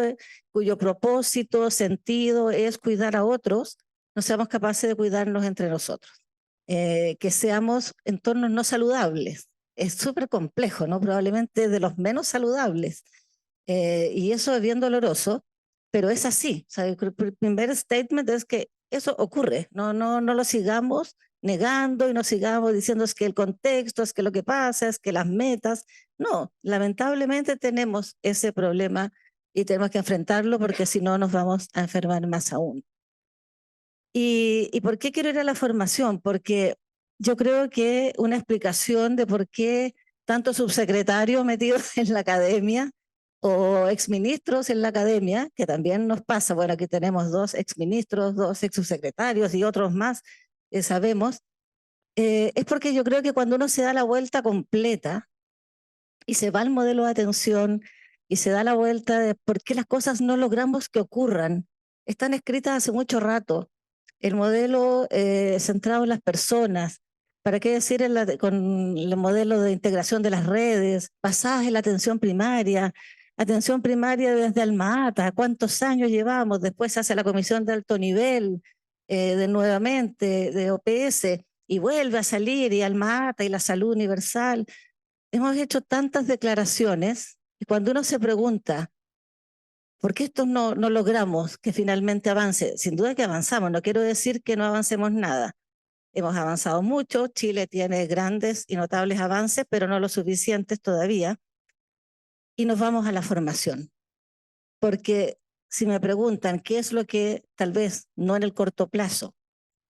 cuyo propósito, sentido es cuidar a otros, no seamos capaces de cuidarnos entre nosotros. Que seamos entornos no saludables. Es súper complejo, ¿no? Probablemente de los menos saludables. Y eso es bien doloroso, pero es así. O sea, el primer statement es que eso ocurre. No lo sigamos negando y no sigamos diciendo es que el contexto, es que lo que pasa, es que las metas. No, lamentablemente tenemos ese problema y tenemos que enfrentarlo porque si no nos vamos a enfermar más aún. ¿Y por qué quiero ir a la formación? Porque yo creo que una explicación de por qué tantos subsecretarios metidos en la academia o exministros en la academia, que también nos pasa, bueno, aquí tenemos 2 exministros, 2 exsubsecretarios y otros más, sabemos, es porque yo creo que cuando uno se da la vuelta completa y se va al modelo de atención y se da la vuelta de por qué las cosas no logramos que ocurran, están escritas hace mucho rato. El modelo centrado en las personas, ¿para qué decir con el modelo de integración de las redes, basadas en la atención primaria desde Alma Ata, cuántos años llevamos, después se hace la comisión de alto nivel, de nuevamente, de OPS, y vuelve a salir, y Alma Ata y la salud universal. Hemos hecho tantas declaraciones, y cuando uno se pregunta, ¿por qué esto no logramos que finalmente avance? Sin duda que avanzamos, no quiero decir que no avancemos nada. Hemos avanzado mucho, Chile tiene grandes y notables avances, pero no lo suficientes todavía. Y nos vamos a la formación. Porque si me preguntan qué es lo que tal vez no en el corto plazo,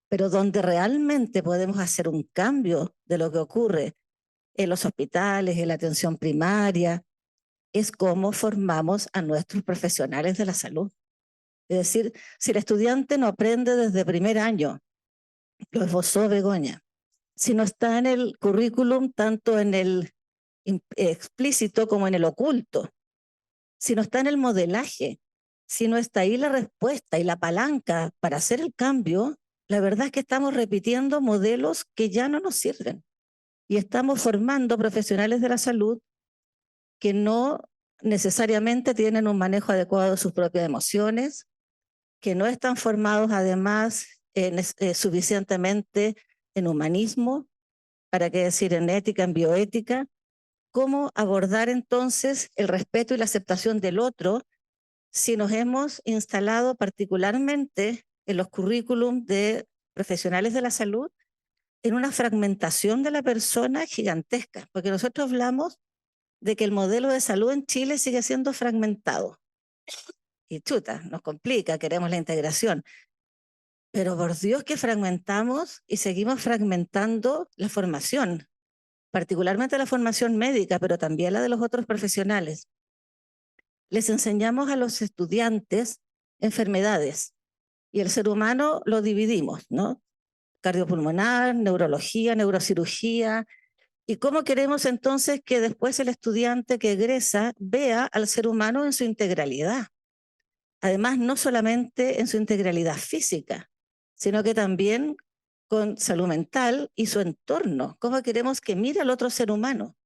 pero donde realmente podemos hacer un cambio de lo que ocurre en los hospitales, en la atención primaria, es cómo formamos a nuestros profesionales de la salud. Es decir, si el estudiante no aprende desde primer año, lo esbozó Begoña, si no está en el currículum, tanto en el explícito como en el oculto, si no está en el modelaje, si no está ahí la respuesta y la palanca para hacer el cambio, la verdad es que estamos repitiendo modelos que ya no nos sirven. Y estamos formando profesionales de la salud que no necesariamente tienen un manejo adecuado de sus propias emociones, que no están formados además suficientemente en humanismo, para qué decir en ética, en bioética. ¿Cómo abordar entonces el respeto y la aceptación del otro si nos hemos instalado particularmente en los currículums de profesionales de la salud en una fragmentación de la persona gigantesca? Porque nosotros hablamos de que el modelo de salud en Chile sigue siendo fragmentado. Y chuta, nos complica, queremos la integración. Pero por Dios que fragmentamos y seguimos fragmentando la formación, particularmente la formación médica, pero también la de los otros profesionales. Les enseñamos a los estudiantes enfermedades y el ser humano lo dividimos, ¿no? Cardiopulmonar, neurología, neurocirugía. ¿Y cómo queremos entonces que después el estudiante que egresa vea al ser humano en su integralidad? Además, no solamente en su integralidad física, sino que también con salud mental y su entorno. ¿Cómo queremos que mire al otro ser humano?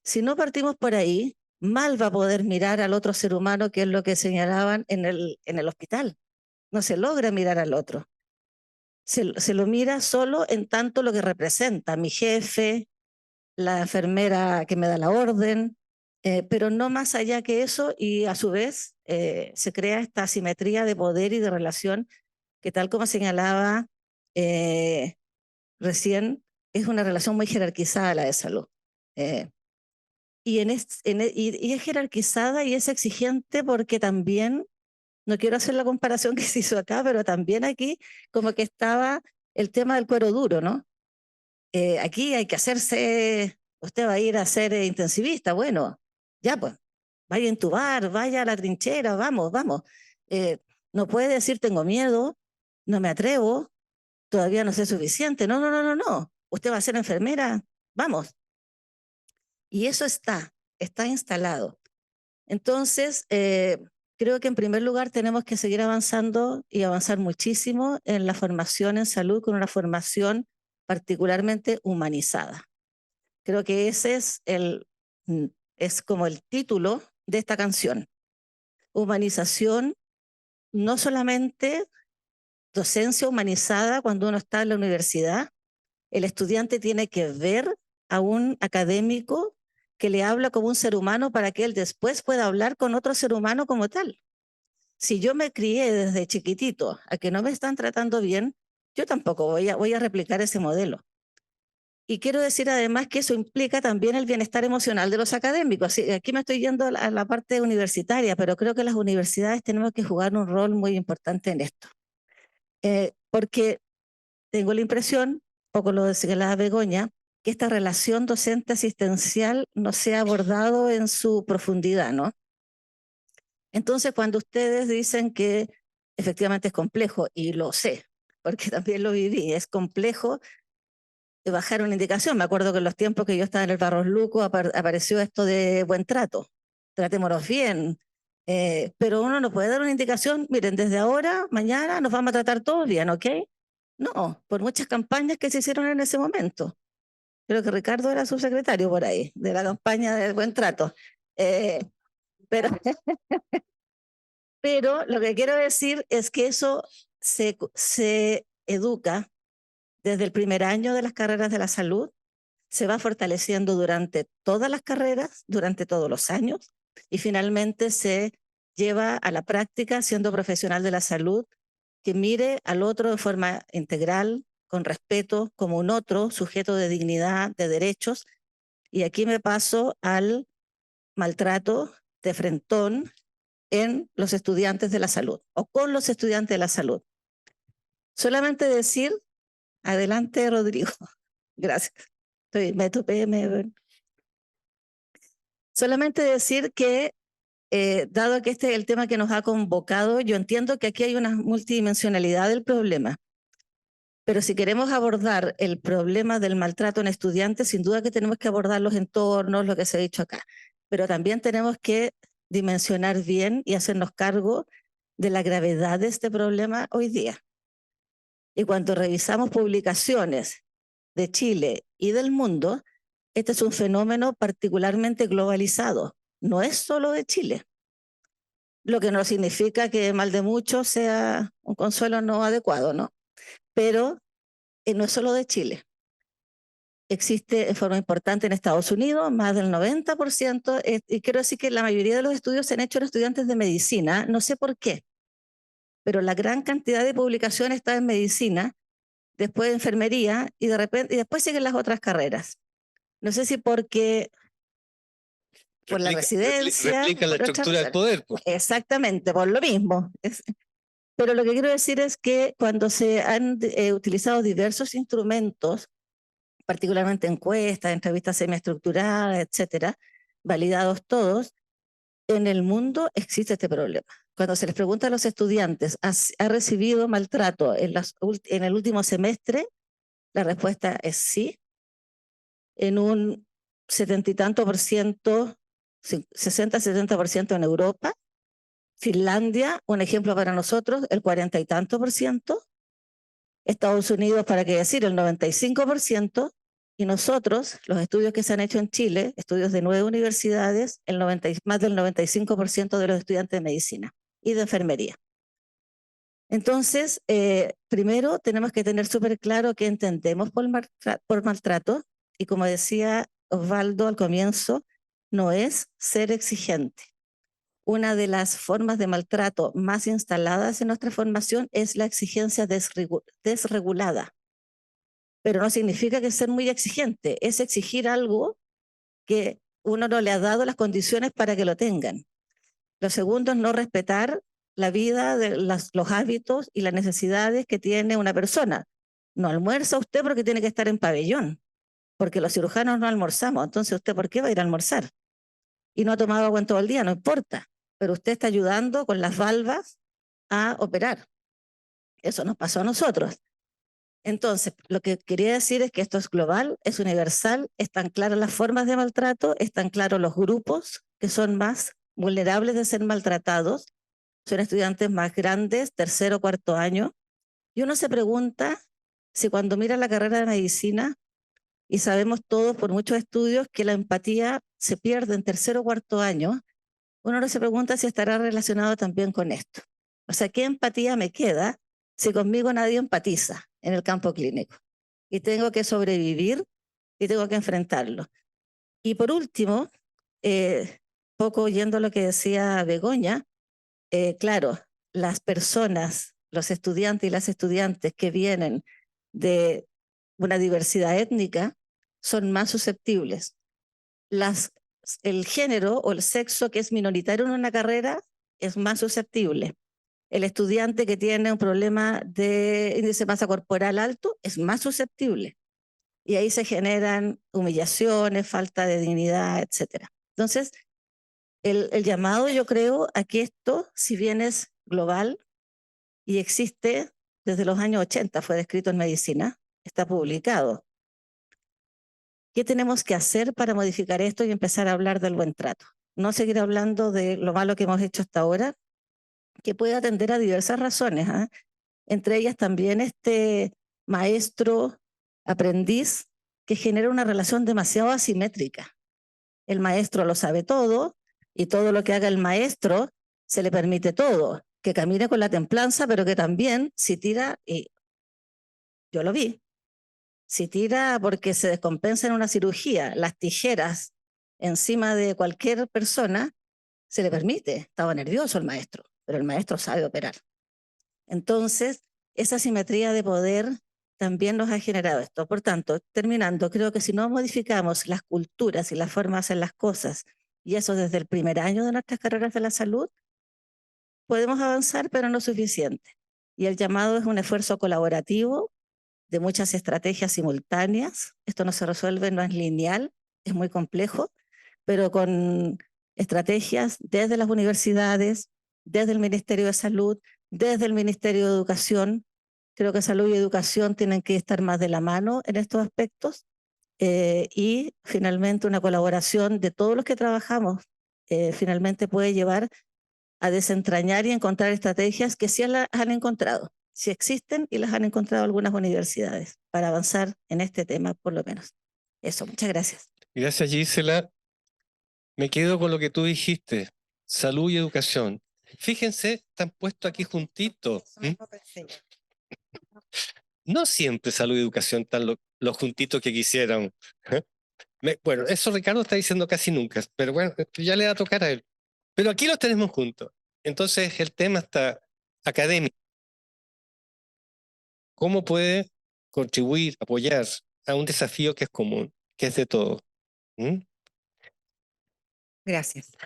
Si no partimos por ahí, mal va a poder mirar al otro ser humano, que es lo que señalaban en el hospital. No se logra mirar al otro. Se lo mira solo en tanto lo que representa, mi jefe, la enfermera que me da la orden, pero no más allá que eso, y a su vez se crea esta asimetría de poder y de relación que, tal como señalaba recién, es una relación muy jerarquizada la de salud. Y es jerarquizada y es exigente porque también, no quiero hacer la comparación que se hizo acá, pero también aquí como que estaba el tema del cuero duro, ¿no? Aquí hay que hacerse, usted va a ir a ser intensivista, bueno, ya pues, vaya a intubar, vaya a la trinchera, vamos, vamos. No puede decir tengo miedo, no me atrevo, todavía no sé suficiente. No, no, no, no, no. Usted va a ser enfermera, vamos. Y eso está instalado. Entonces, creo que en primer lugar tenemos que seguir avanzando y avanzar muchísimo en la formación en salud con una formación particularmente humanizada. Creo que ese es como el título de esta canción. Humanización, no solamente docencia humanizada cuando uno está en la universidad, el estudiante tiene que ver a un académico que le habla como un ser humano para que él después pueda hablar con otro ser humano como tal. Si yo me crié desde chiquitito a que no me están tratando bien, yo tampoco voy a replicar ese modelo. Y quiero decir además que eso implica también el bienestar emocional de los académicos. Aquí me estoy yendo a la parte universitaria, pero creo que las universidades tenemos que jugar un rol muy importante en esto. Porque tengo la impresión, poco lo señalaba Begoña, que esta relación docente-asistencial no se ha abordado en su profundidad, ¿no? Entonces, cuando ustedes dicen que efectivamente es complejo, y lo sé, porque también lo viví, es complejo bajar una indicación. Me acuerdo que en los tiempos que yo estaba en el Barros Luco apareció esto de buen trato, tratémonos bien, pero uno no puede dar una indicación, miren, desde ahora, mañana nos vamos a tratar todos bien, ¿ok? No, por muchas campañas que se hicieron en ese momento. Creo que Ricardo era subsecretario por ahí, de la campaña del buen trato. Pero, pero lo que quiero decir es que eso se educa desde el primer año de las carreras de la salud, se va fortaleciendo durante todas las carreras, durante todos los años, y finalmente se lleva a la práctica siendo profesional de la salud que mire al otro de forma integral, con respeto, como un otro, sujeto de dignidad, de derechos. Y aquí me paso al maltrato de frentón en los estudiantes de la salud o con los estudiantes de la salud. Solamente decir, adelante Rodrigo, gracias. Me topé, Solamente decir que, dado que este es el tema que nos ha convocado, yo entiendo que aquí hay una multidimensionalidad del problema. Pero si queremos abordar el problema del maltrato en estudiantes, sin duda que tenemos que abordar los entornos, lo que se ha dicho acá. Pero también tenemos que dimensionar bien y hacernos cargo de la gravedad de este problema hoy día. Y cuando revisamos publicaciones de Chile y del mundo, este es un fenómeno particularmente globalizado. No es solo de Chile. Lo que no significa que mal de muchos sea un consuelo no adecuado, ¿no? Pero no es solo de Chile. Existe en forma importante en Estados Unidos, más del 90%, y quiero decir que la mayoría de los estudios se han hecho en estudiantes de medicina, no sé por qué, pero la gran cantidad de publicaciones está en medicina, después de enfermería, y después siguen las otras carreras. No sé si porque por la residencia. Replica la estructura del poder. Pues. Exactamente, por lo mismo. Pero lo que quiero decir es que cuando se han utilizado diversos instrumentos, particularmente encuestas, entrevistas semiestructuradas, etcétera, validados todos, en el mundo existe este problema. Cuando se les pregunta a los estudiantes, ¿ha recibido maltrato en el último semestre? La respuesta es sí. En un 70 y tanto por ciento, 60-70% en Europa. Finlandia, un ejemplo para nosotros, el 40 y tanto por ciento. Estados Unidos, para qué decir, el 95%. Y nosotros, los estudios que se han hecho en Chile, estudios de 9 universidades, más del 95% de los estudiantes de medicina y de enfermería. Entonces, primero tenemos que tener súper claro qué entendemos por maltrato, y como decía Osvaldo al comienzo, no es ser exigente. Una de las formas de maltrato más instaladas en nuestra formación es la exigencia desregulada. Pero no significa que ser muy exigente, es exigir algo que uno no le ha dado las condiciones para que lo tengan. Lo segundo es no respetar la vida, los hábitos y las necesidades que tiene una persona. No almuerza usted porque tiene que estar en pabellón, porque los cirujanos no almorzamos, entonces usted ¿por qué va a ir a almorzar? y no ha tomado agua en todo el día, no importa, pero usted está ayudando con las valvas a operar. Eso nos pasó a nosotros. Entonces, lo que quería decir es que esto es global, es universal, están claras las formas de maltrato, están claros los grupos que son más vulnerables de ser maltratados, son estudiantes más grandes, tercero, cuarto año, y uno se pregunta si cuando mira la carrera de medicina, y sabemos todos por muchos estudios que la empatía se pierde en tercero o cuarto año, uno no se pregunta si estará relacionado también con esto. O sea, ¿qué empatía me queda si conmigo nadie empatiza en el campo clínico? Y tengo que sobrevivir y tengo que enfrentarlo. Y por último, poco oyendo lo que decía Begoña, claro, las personas, los estudiantes y las estudiantes que vienen de una diversidad étnica son más susceptibles. El género o el sexo que es minoritario en una carrera es más susceptible. El estudiante que tiene un problema de índice de masa corporal alto es más susceptible. Y ahí se generan humillaciones, falta de dignidad, etc. Entonces, el llamado, yo creo, a que esto, si bien es global y existe desde los años 80, fue descrito en medicina, está publicado. ¿Qué tenemos que hacer para modificar esto y empezar a hablar del buen trato? No seguir hablando de lo malo que hemos hecho hasta ahora, que puede atender a diversas razones, ¿eh? Entre ellas también este maestro-aprendiz que genera una relación demasiado asimétrica. El maestro lo sabe todo y todo lo que haga el maestro se le permite todo, que camine con la templanza, pero que también si tira, y yo lo vi, si tira porque se descompensa en una cirugía, las tijeras encima de cualquier persona, se le permite. Estaba nervioso el maestro, pero el maestro sabe operar. Entonces, esa simetría de poder también nos ha generado esto. Por tanto, terminando, creo que si no modificamos las culturas y la forma de hacer las cosas, y eso desde el primer año de nuestras carreras de la salud, podemos avanzar, pero no suficiente. Y el llamado es un esfuerzo colaborativo de muchas estrategias simultáneas. Esto no se resuelve, no es lineal, es muy complejo, pero con estrategias desde las universidades, desde el Ministerio de Salud, desde el Ministerio de Educación. Creo que salud y educación tienen que estar más de la mano en estos aspectos. Y finalmente una colaboración de todos los que trabajamos finalmente puede llevar a desentrañar y encontrar estrategias que sí las han encontrado, sí existen y las han encontrado algunas universidades para avanzar en este tema por lo menos. Eso, muchas gracias. Gracias, Gisela. Me quedo con lo que tú dijiste, salud y educación. Fíjense, están puestos aquí juntitos. No siempre salud y educación están lo juntitos que quisieran. Bueno, eso Ricardo está diciendo casi nunca, pero bueno, ya le va a tocar a él. Pero aquí los tenemos juntos. Entonces el tema está académico. ¿Cómo puede contribuir, apoyar a un desafío que es común, que es de todos? Gracias.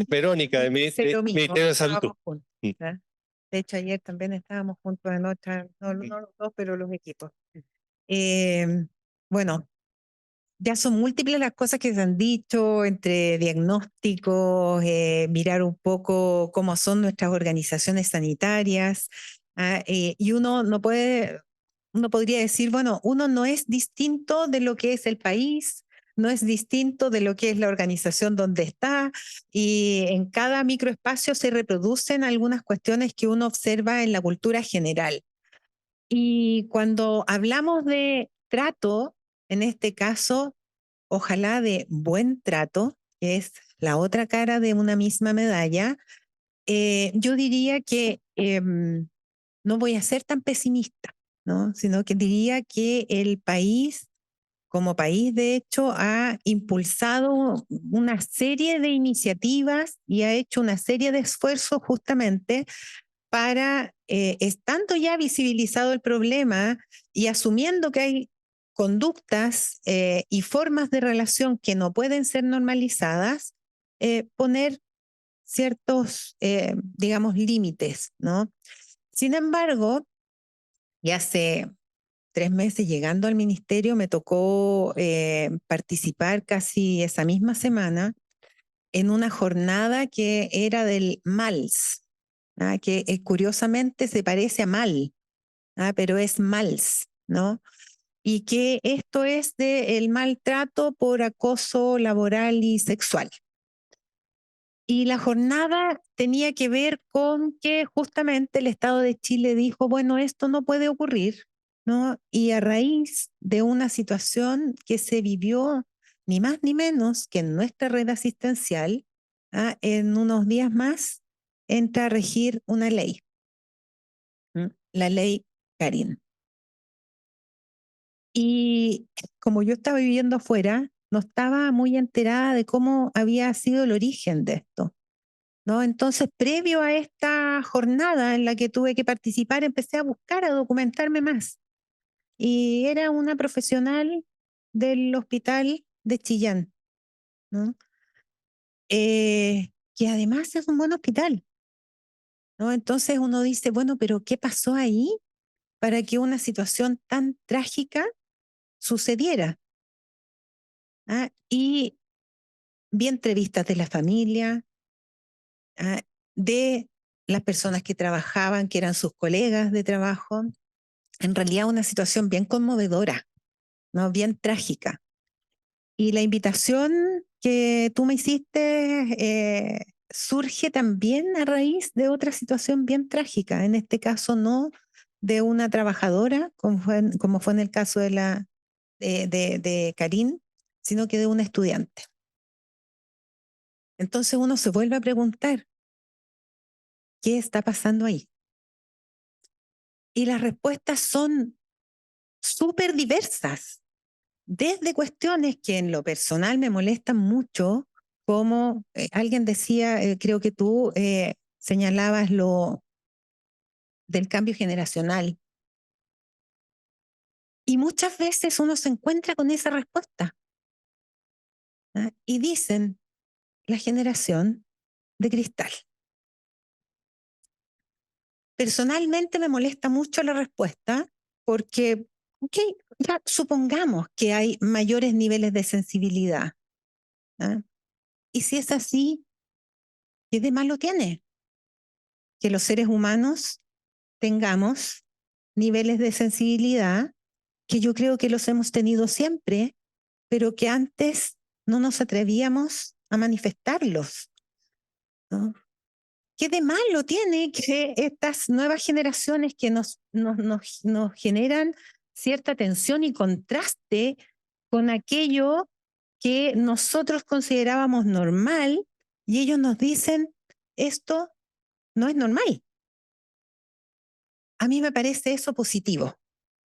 Verónica, del Lo mismo, Ministerio de Salud. estábamos juntos, ¿eh? De hecho, ayer también estábamos juntos en otra, no los dos, pero los equipos. Bueno, ya son múltiples las cosas que se han dicho entre diagnósticos, mirar un poco cómo son nuestras organizaciones sanitarias, y uno podría decir, bueno, uno no es distinto de lo que es el país, no es distinto de lo que es la organización donde está, y en cada microespacio se reproducen algunas cuestiones que uno observa en la cultura general. Y cuando hablamos de trato, en este caso, ojalá de buen trato, que es la otra cara de una misma medalla, yo diría que no voy a ser tan pesimista, ¿no? Sino que diría que el país, como país, de hecho, ha impulsado una serie de iniciativas y ha hecho una serie de esfuerzos justamente para, estando ya visibilizado el problema y asumiendo que hay conductas y formas de relación que no pueden ser normalizadas, poner ciertos, digamos, límites, ¿no? Sin embargo, ya hace 3 meses llegando al ministerio me tocó participar casi esa misma semana en una jornada que era del MALS, que curiosamente se parece a mal, pero es MALS, ¿no? Y que esto es del maltrato por acoso laboral y sexual. Y la jornada tenía que ver con que justamente el Estado de Chile dijo, bueno, esto no puede ocurrir, ¿no? Y a raíz de una situación que se vivió ni más ni menos que en nuestra red asistencial, en unos días más entra a regir una ley, la ley Karin. Y como yo estaba viviendo afuera, no estaba muy enterada de cómo había sido el origen de esto, ¿no? Entonces, previo a esta jornada en la que tuve que participar, empecé a buscar, a documentarme más. Y era una profesional del hospital de Chillán, ¿no? Que además es un buen hospital, ¿no? Entonces uno dice, bueno, pero ¿qué pasó ahí para que una situación tan trágica sucediera? Y vi entrevistas de la familia, de las personas que trabajaban, que eran sus colegas de trabajo. En realidad una situación bien conmovedora, ¿no? Bien trágica. Y la invitación que tú me hiciste surge también a raíz de otra situación bien trágica, en este caso no de una trabajadora, como fue en el caso de Karin, sino que de un estudiante. Entonces uno se vuelve a preguntar, ¿qué está pasando ahí? Y las respuestas son súper diversas, desde cuestiones que en lo personal me molestan mucho, como alguien decía, creo que tú señalabas lo del cambio generacional. Y muchas veces uno se encuentra con esa respuesta. Y dicen, la generación de cristal. Personalmente me molesta mucho la respuesta porque, ok, ya supongamos que hay mayores niveles de sensibilidad. Y si es así, ¿qué de malo tiene? Que los seres humanos tengamos niveles de sensibilidad que yo creo que los hemos tenido siempre, pero que antes no nos atrevíamos a manifestarlos, ¿no? ¿Qué de malo tiene que estas nuevas generaciones que nos generan cierta tensión y contraste con aquello que nosotros considerábamos normal y ellos nos dicen, esto no es normal? A mí me parece eso positivo,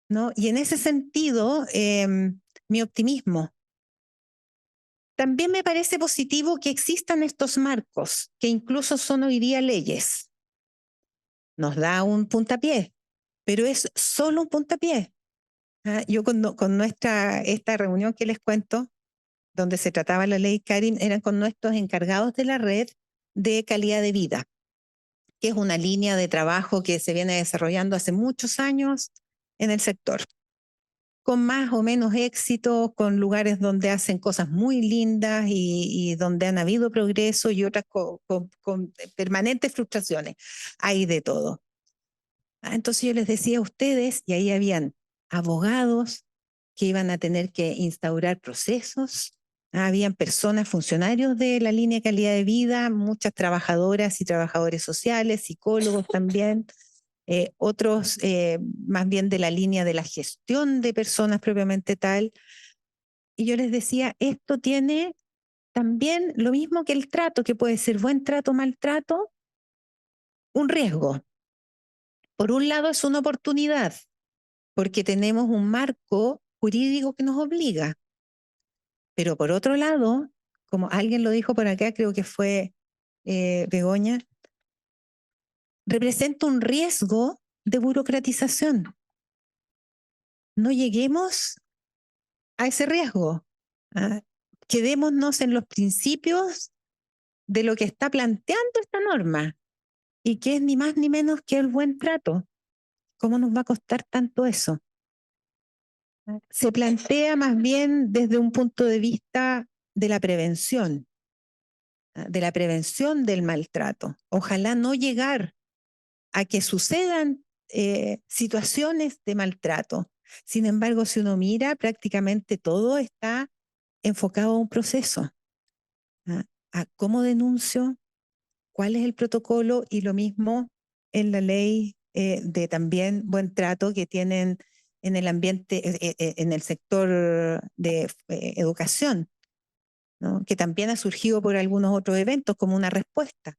¿no? Y en ese sentido, mi optimismo. También me parece positivo que existan estos marcos, que incluso son hoy día leyes. Nos da un puntapié, pero es solo un puntapié. Yo con esta reunión que les cuento, donde se trataba la ley Karin, eran con nuestros encargados de la red de calidad de vida, que es una línea de trabajo que se viene desarrollando hace muchos años en el sector, con más o menos éxito, con lugares donde hacen cosas muy lindas y donde han habido progreso y otras con permanentes frustraciones. Hay de todo. Entonces yo les decía a ustedes, y ahí habían abogados que iban a tener que instaurar procesos, habían personas, funcionarios de la línea de calidad de vida, muchas trabajadoras y trabajadores sociales, psicólogos también, otros más bien de la línea de la gestión de personas propiamente tal. Y yo les decía, esto tiene también lo mismo que el trato, que puede ser buen trato, mal trato, un riesgo. Por un lado es una oportunidad, porque tenemos un marco jurídico que nos obliga. Pero por otro lado, como alguien lo dijo por acá, creo que fue Begoña, representa un riesgo de burocratización. No lleguemos a ese riesgo. Quedémonos en los principios de lo que está planteando esta norma y que es ni más ni menos que el buen trato. ¿Cómo nos va a costar tanto eso? Se plantea más bien desde un punto de vista de la prevención. de la prevención del maltrato. Ojalá no llegar a que sucedan situaciones de maltrato. Sin embargo, si uno mira, prácticamente todo está enfocado a un proceso, a cómo denuncio, cuál es el protocolo, y lo mismo en la ley de también buen trato que tienen en el ambiente, en el sector de educación, ¿no? Que también ha surgido por algunos otros eventos como una respuesta.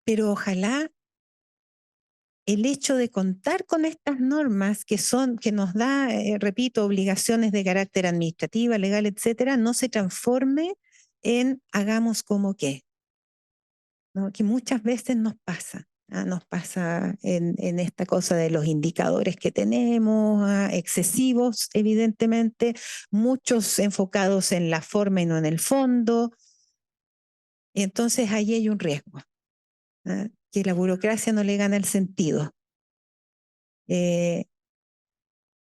Pero ojalá el hecho de contar con estas normas que nos da, repito, obligaciones de carácter administrativa, legal, etcétera, no se transforme en hagamos como que, ¿no? Que muchas veces nos pasa. Nos pasa en esta cosa de los indicadores que tenemos, excesivos, evidentemente, muchos enfocados en la forma y no en el fondo. Y entonces ahí hay un riesgo, que la burocracia no le gana el sentido. Y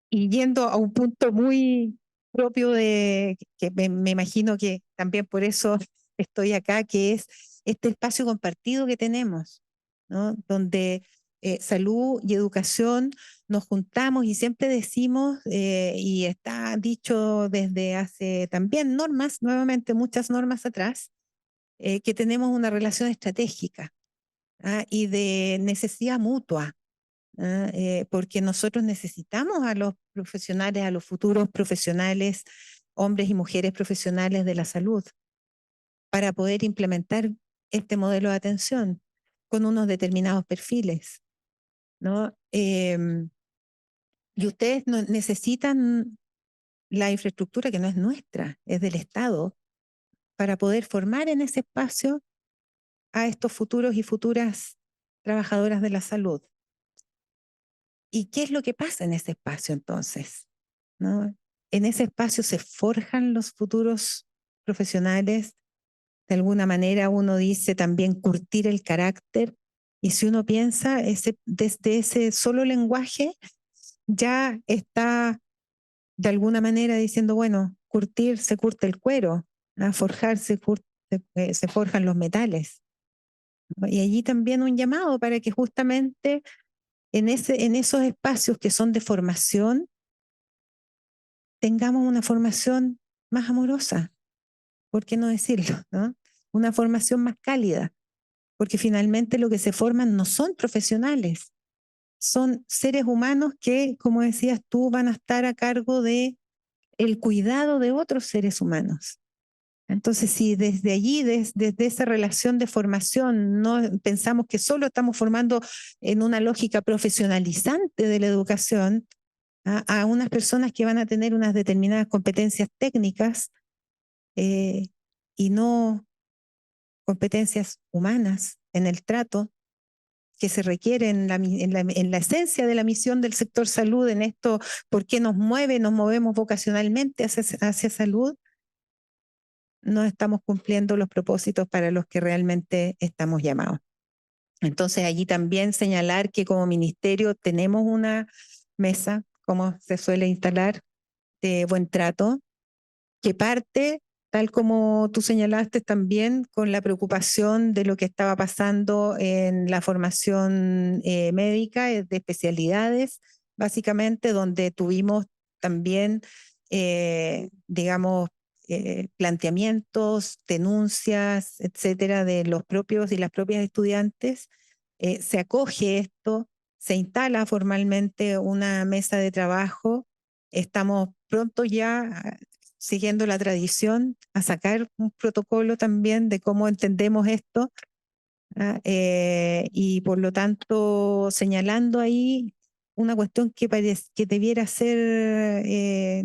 yendo a un punto muy propio de, que me imagino que también por eso estoy acá, que es este espacio compartido que tenemos, ¿no? Donde salud y educación nos juntamos y siempre decimos, y está dicho desde hace también normas, nuevamente muchas normas atrás, que tenemos una relación estratégica, y de necesidad mutua. Porque nosotros necesitamos a los profesionales, a los futuros profesionales, hombres y mujeres profesionales de la salud, para poder implementar este modelo de atención con unos determinados perfiles, ¿no? Y ustedes necesitan la infraestructura que no es nuestra, es del Estado, para poder formar en ese espacio a estos futuros y futuras trabajadoras de la salud. ¿Y qué es lo que pasa en ese espacio entonces? ¿No? En ese espacio se forjan los futuros profesionales. De alguna manera uno dice también curtir el carácter. Y si uno piensa desde ese solo lenguaje, ya está de alguna manera diciendo, bueno, curtir se curte el cuero, forjar se forjan los metales, ¿no? Y allí también un llamado para que justamente en esos espacios que son de formación, tengamos una formación más amorosa, ¿por qué no decirlo, ¿no? Una formación más cálida, porque finalmente lo que se forman no son profesionales, son seres humanos que, como decías tú, van a estar a cargo de el cuidado de otros seres humanos. Entonces, si desde allí, desde esa relación de formación, no pensamos que solo estamos formando en una lógica profesionalizante de la educación a unas personas que van a tener unas determinadas competencias técnicas, y no competencias humanas en el trato que se requiere en la esencia de la misión del sector salud, en esto, por qué nos movemos vocacionalmente hacia salud, no estamos cumpliendo los propósitos para los que realmente estamos llamados. Entonces, allí también señalar que como ministerio tenemos una mesa, como se suele instalar, de buen trato, que parte, tal como tú señalaste también, con la preocupación de lo que estaba pasando en la formación médica, de especialidades, básicamente, donde tuvimos también, digamos, planteamientos, denuncias, etcétera, de los propios y las propias estudiantes. Se acoge esto, se instala formalmente una mesa de trabajo. Estamos pronto ya, siguiendo la tradición, a sacar un protocolo también de cómo entendemos esto, y por lo tanto señalando ahí una cuestión que debiera ser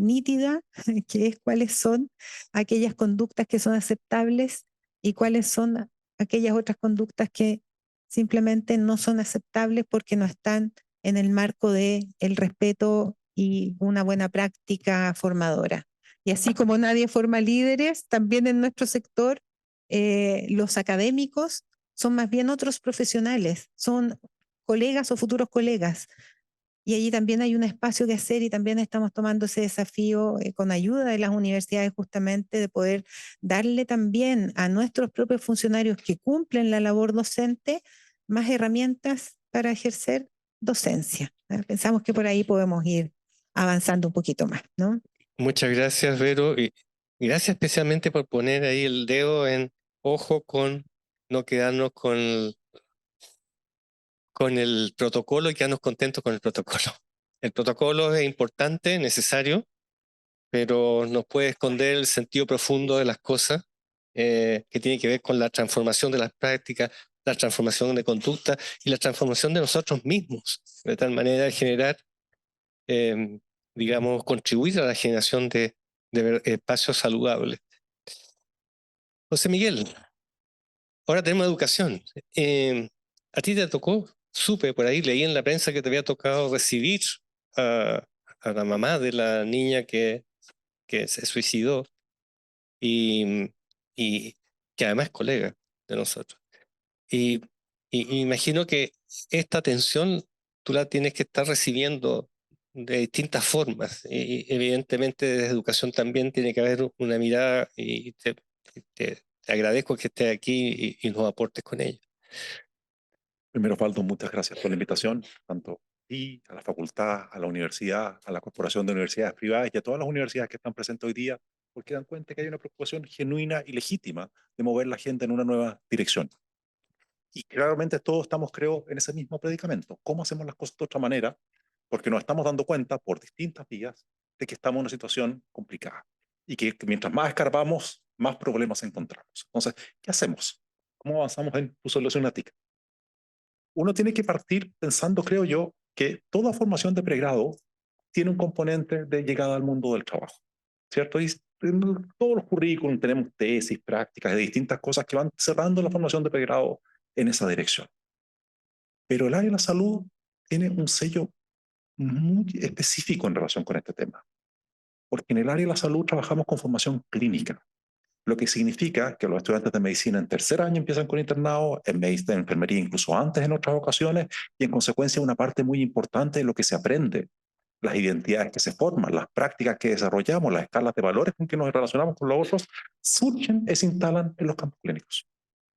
nítida, que es cuáles son aquellas conductas que son aceptables y cuáles son aquellas otras conductas que simplemente no son aceptables porque no están en el marco de el respeto y una buena práctica formadora. Y así como nadie forma líderes, también en nuestro sector, los académicos son más bien otros profesionales, son colegas o futuros colegas, y allí también hay un espacio que hacer y también estamos tomando ese desafío con ayuda de las universidades justamente de poder darle también a nuestros propios funcionarios que cumplen la labor docente más herramientas para ejercer docencia. Pensamos que por ahí podemos ir avanzando un poquito más, ¿no? Muchas gracias, Vero, y gracias especialmente por poner ahí el dedo en ojo con no quedarnos con el protocolo y quedarnos contentos con el protocolo. El protocolo es importante, necesario, pero nos puede esconder el sentido profundo de las cosas, que tiene que ver con la transformación de las prácticas, la transformación de conducta y la transformación de nosotros mismos, de tal manera de generar, digamos, contribuir a la generación de espacios saludables. José Miguel, ahora tenemos educación. ¿A ti te tocó? Supe por ahí, leí en la prensa que te había tocado recibir a la mamá de la niña que se suicidó y, y que además es colega de nosotros. Y, y imagino que esta atención tú la tienes que estar recibiendo de distintas formas. Y evidentemente desde educación también tiene que haber una mirada y te agradezco que estés aquí y nos aportes con ella. Primero, Faldo, muchas gracias por la invitación, tanto a ti, a la facultad, a la universidad, a la Corporación de Universidades Privadas y a todas las universidades que están presentes hoy día, porque dan cuenta que hay una preocupación genuina y legítima de mover la gente en una nueva dirección. Y claramente todos estamos, creo, en ese mismo predicamento. ¿Cómo hacemos las cosas de otra manera? Porque nos estamos dando cuenta por distintas vías de que estamos en una situación complicada y que mientras más escarbamos, más problemas encontramos. Entonces, ¿qué hacemos? ¿Cómo avanzamos en tu solución ética? Uno tiene que partir pensando, creo yo, que toda formación de pregrado tiene un componente de llegada al mundo del trabajo, ¿cierto? Y en todos los currículums tenemos tesis, prácticas de distintas cosas que van cerrando la formación de pregrado en esa dirección. Pero el área de la salud tiene un sello muy específico en relación con este tema, porque en el área de la salud trabajamos con formación clínica, lo que significa que los estudiantes de medicina en tercer año empiezan con internado, en medicina, en enfermería incluso antes en otras ocasiones, y en consecuencia una parte muy importante de lo que se aprende, las identidades que se forman, las prácticas que desarrollamos, las escalas de valores con que nos relacionamos con los otros, surgen y se instalan en los campos clínicos.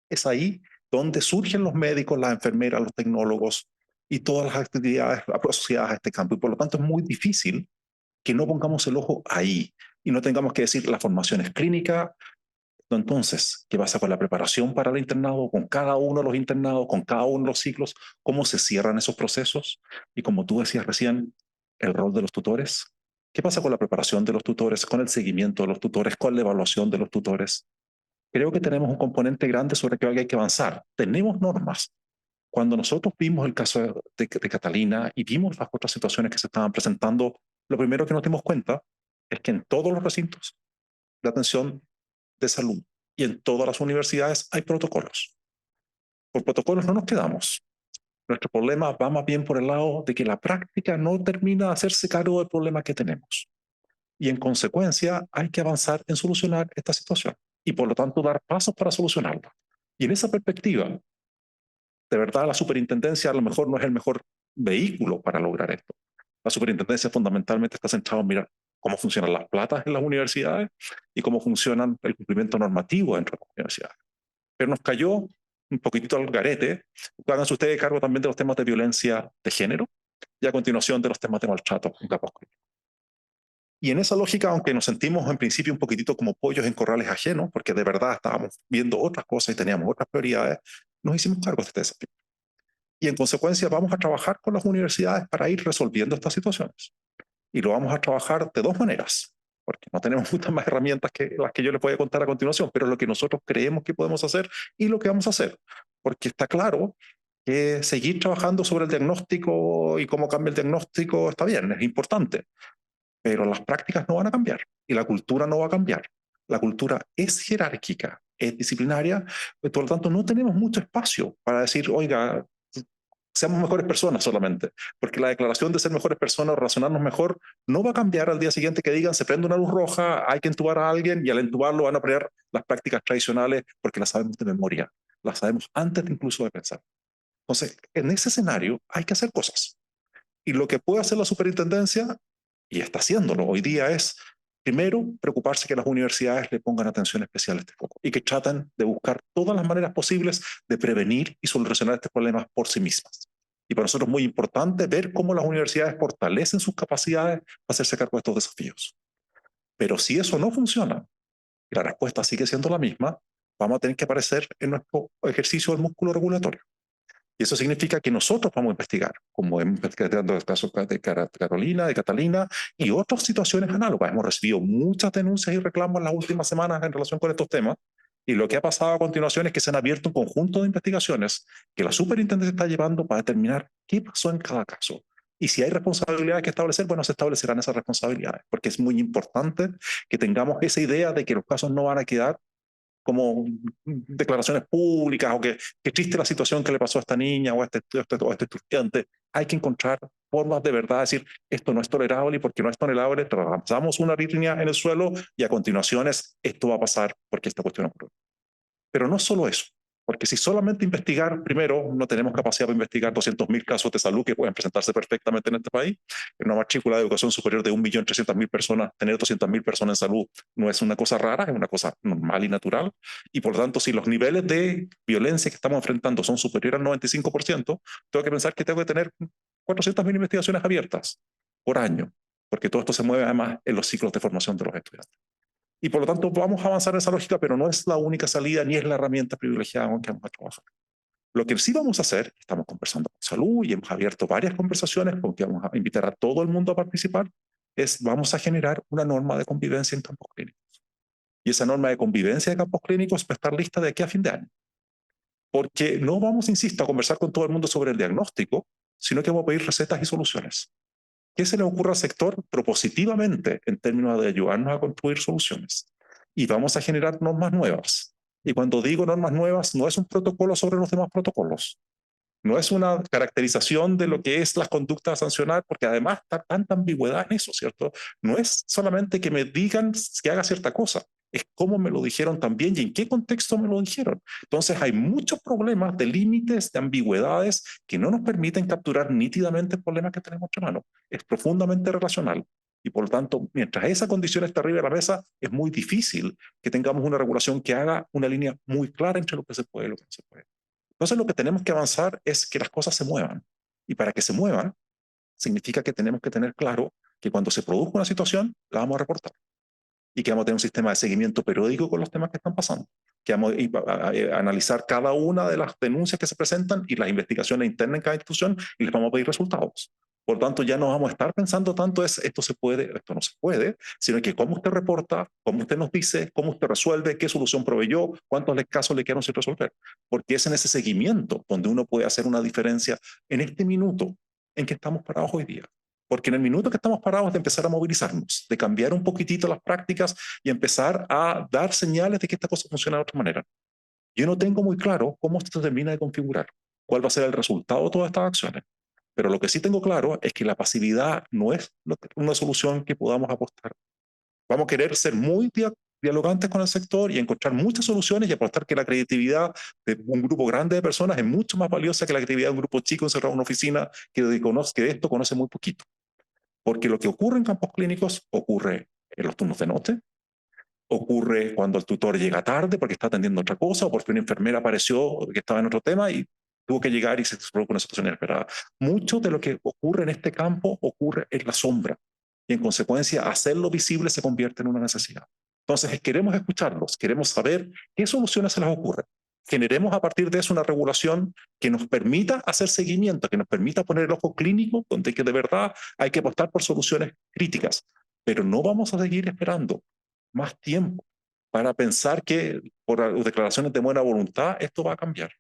Es ahí donde surgen los médicos, las enfermeras, los tecnólogos y todas las actividades asociadas a este campo. Y por lo tanto es muy difícil que no pongamos el ojo ahí y no tengamos que decir la formación es clínica. Entonces, ¿qué pasa con la preparación para el internado, con cada uno de los internados, con cada uno de los ciclos? ¿Cómo se cierran esos procesos? Y como tú decías recién, el rol de los tutores. ¿Qué pasa con la preparación de los tutores, con el seguimiento de los tutores, con la evaluación de los tutores? Creo que tenemos un componente grande sobre el que hay que avanzar. Tenemos normas. Cuando nosotros vimos el caso de Catalina y vimos las otras situaciones que se estaban presentando, lo primero que nos dimos cuenta es que en todos los recintos de atención de salud y en todas las universidades hay protocolos. Por protocolos no nos quedamos. Nuestro problema va más bien por el lado de que la práctica no termina de hacerse cargo del problema que tenemos. Y en consecuencia hay que avanzar en solucionar esta situación y por lo tanto dar pasos para solucionarla. Y en esa perspectiva, de verdad la superintendencia a lo mejor no es el mejor vehículo para lograr esto. La superintendencia fundamentalmente está centrada en mirar cómo funcionan las platas en las universidades y cómo funcionan el cumplimiento normativo dentro de las universidades. Pero nos cayó un poquitito al garete. Háganse ustedes cargo también de los temas de violencia de género y a continuación de los temas de maltrato en campos clínicos. Y en esa lógica, aunque nos sentimos en principio un poquitito como pollos en corrales ajenos, porque de verdad estábamos viendo otras cosas y teníamos otras prioridades, nos hicimos cargo de este desafío. Y en consecuencia vamos a trabajar con las universidades para ir resolviendo estas situaciones. Y lo vamos a trabajar de dos maneras, porque no tenemos muchas más herramientas que las que yo les voy a contar a continuación, pero es lo que nosotros creemos que podemos hacer y lo que vamos a hacer. Porque está claro que seguir trabajando sobre el diagnóstico y cómo cambia el diagnóstico está bien, es importante, pero las prácticas no van a cambiar y la cultura no va a cambiar. La cultura es jerárquica, es disciplinaria, por lo tanto no tenemos mucho espacio para decir, oiga, seamos mejores personas solamente, porque la declaración de ser mejores personas, relacionarnos mejor, no va a cambiar al día siguiente que digan se prende una luz roja, hay que entubar a alguien y al entubarlo van a poner las prácticas tradicionales porque las sabemos de memoria, las sabemos antes incluso de pensar. Entonces, en ese escenario hay que hacer cosas. Y lo que puede hacer la superintendencia, y está haciéndolo hoy día, es primero preocuparse que las universidades le pongan atención especial a este foco y que traten de buscar todas las maneras posibles de prevenir y solucionar estos problemas por sí mismas. Y para nosotros es muy importante ver cómo las universidades fortalecen sus capacidades para hacerse cargo de estos desafíos. Pero si eso no funciona, y la respuesta sigue siendo la misma, vamos a tener que aparecer en nuestro ejercicio del músculo regulatorio. Y eso significa que nosotros vamos a investigar, como hemos investigado el caso de Carolina, de Catalina y otras situaciones análogas. Hemos recibido muchas denuncias y reclamos en las últimas semanas en relación con estos temas. Y lo que ha pasado a continuación es que se han abierto un conjunto de investigaciones que la superintendencia está llevando para determinar qué pasó en cada caso. Y si hay responsabilidades que establecer, bueno, se establecerán esas responsabilidades, porque es muy importante que tengamos esa idea de que los casos no van a quedar como declaraciones públicas o que triste la situación que le pasó a esta niña o a este estudiante. Hay que encontrar formas de verdad de decir esto no es tolerable y porque no es tolerable trazamos una línea en el suelo y a continuación esto va a pasar porque esta cuestión ocurrió. Pero no solo eso, porque si solamente investigar, primero, no tenemos capacidad para investigar 200.000 casos de salud que pueden presentarse perfectamente en este país. En una matrícula de educación superior de 1.300.000 personas, tener 200.000 personas en salud no es una cosa rara, es una cosa normal y natural. Y por lo tanto, si los niveles de violencia que estamos enfrentando son superiores al 95%, tengo que pensar que tengo que tener 400.000 investigaciones abiertas por año, porque todo esto se mueve además en los ciclos de formación de los estudiantes. Y por lo tanto vamos a avanzar en esa lógica, pero no es la única salida ni es la herramienta privilegiada con que vamos a trabajar. Lo que sí vamos a hacer, estamos conversando con salud y hemos abierto varias conversaciones con que vamos a invitar a todo el mundo a participar, es vamos a generar una norma de convivencia en campos clínicos. Y esa norma de convivencia de campos clínicos va a estar lista de aquí a fin de año. Porque no vamos, insisto, a conversar con todo el mundo sobre el diagnóstico, sino que vamos a pedir recetas y soluciones. ¿Qué se le ocurre al sector propositivamente en términos de ayudarnos a construir soluciones? Y vamos a generar normas nuevas. Y cuando digo normas nuevas, no es un protocolo sobre los demás protocolos. No es una caracterización de lo que es las conductas a sancionar, porque además está tanta ambigüedad en eso, ¿cierto? No es solamente que me digan que haga cierta cosa, es cómo me lo dijeron también y en qué contexto me lo dijeron. Entonces hay muchos problemas de límites, de ambigüedades que no nos permiten capturar nítidamente el problema que tenemos entre manos. Es profundamente relacional. Y por lo tanto, mientras esa condición está arriba de la mesa, es muy difícil que tengamos una regulación que haga una línea muy clara entre lo que se puede y lo que no se puede. Entonces lo que tenemos que avanzar es que las cosas se muevan. Y para que se muevan, significa que tenemos que tener claro que cuando se produzca una situación, la vamos a reportar. Y que vamos a tener un sistema de seguimiento periódico con los temas que están pasando. Que vamos a analizar cada una de las denuncias que se presentan y las investigaciones internas en cada institución y les vamos a pedir resultados. Por lo tanto, ya no vamos a estar pensando tanto esto se puede, esto no se puede, sino que cómo usted reporta, cómo usted nos dice, cómo usted resuelve, qué solución proveyó, cuántos casos le quedaron sin resolver. Porque es en ese seguimiento donde uno puede hacer una diferencia en este minuto en que estamos parados hoy día. Porque en el minuto que estamos parados de empezar a movilizarnos, de cambiar un poquitito las prácticas y empezar a dar señales de que esta cosa funciona de otra manera. Yo no tengo muy claro cómo esto se termina de configurar, cuál va a ser el resultado de todas estas acciones. Pero lo que sí tengo claro es que la pasividad no es una solución que podamos apostar. Vamos a querer ser muy dialogantes con el sector y encontrar muchas soluciones y apostar que la creatividad de un grupo grande de personas es mucho más valiosa que la creatividad de un grupo chico encerrado en una oficina que de esto conoce muy poquito. Porque lo que ocurre en campos clínicos ocurre en los turnos de noche, ocurre cuando el tutor llega tarde porque está atendiendo otra cosa o porque una enfermera apareció que estaba en otro tema y tuvo que llegar y se produjo una situación inesperada. Mucho de lo que ocurre en este campo ocurre en la sombra y en consecuencia hacerlo visible se convierte en una necesidad. Entonces queremos escucharlos, queremos saber qué soluciones se les ocurren. Generemos a partir de eso una regulación que nos permita hacer seguimiento, que nos permita poner el ojo clínico donde que de verdad hay que apostar por soluciones críticas, pero no vamos a seguir esperando más tiempo para pensar que por declaraciones de buena voluntad esto va a cambiar.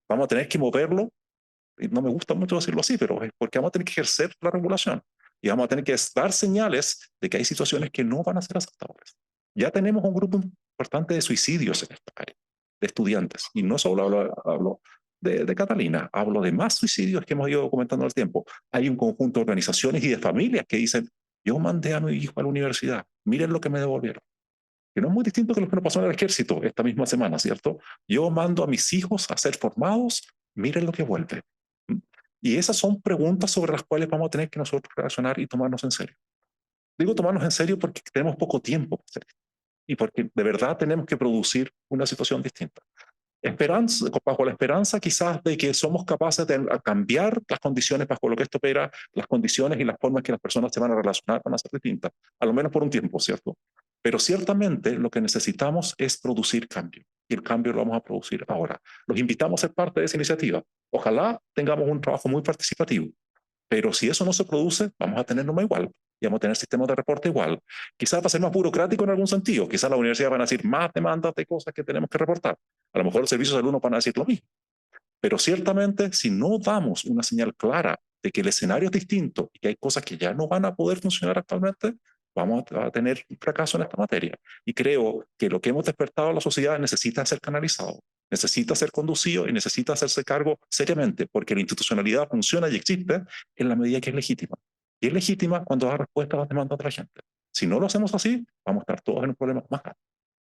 Vamos a tener que moverlo, y no me gusta mucho decirlo así, pero es porque vamos a tener que ejercer la regulación y vamos a tener que dar señales de que hay situaciones que no van a ser aceptables. Ya tenemos un grupo importante de suicidios en esta área, de estudiantes, y no solo hablo de Catalina, hablo de más suicidios que hemos ido documentando al tiempo. Hay un conjunto de organizaciones y de familias que dicen, yo mandé a mi hijo a la universidad, miren lo que me devolvieron. Que no es muy distinto que lo que nos pasó en el ejército esta misma semana, ¿cierto? Yo mando a mis hijos a ser formados, miren lo que vuelve. Y esas son preguntas sobre las cuales vamos a tener que nosotros reaccionar y tomarnos en serio. Digo tomarnos en serio porque tenemos poco tiempo para hacer esto y porque de verdad tenemos que producir una situación distinta. Bajo la esperanza quizás de que somos capaces de cambiar las condiciones bajo lo que esto opera, las condiciones y las formas que las personas se van a relacionar van a ser distintas, a lo menos por un tiempo, ¿cierto? Pero ciertamente lo que necesitamos es producir cambio y el cambio lo vamos a producir ahora. Los invitamos a ser parte de esa iniciativa. Ojalá tengamos un trabajo muy participativo, pero si eso no se produce, vamos a tener norma igual y vamos a tener sistemas de reporte igual. Quizás va a ser más burocrático en algún sentido. Quizás las universidades van a decir más demandas de cosas que tenemos que reportar. A lo mejor los servicios de salud nos van a decir lo mismo. Pero ciertamente, si no damos una señal clara de que el escenario es distinto y que hay cosas que ya no van a poder funcionar actualmente, vamos a tener un fracaso en esta materia. Y creo que lo que hemos despertado a la sociedad necesita ser canalizado, necesita ser conducido y necesita hacerse cargo seriamente, porque la institucionalidad funciona y existe en la medida que es legítima. Y es legítima cuando da respuesta a las demandas de la gente. Si no lo hacemos así, vamos a estar todos en un problema más grande.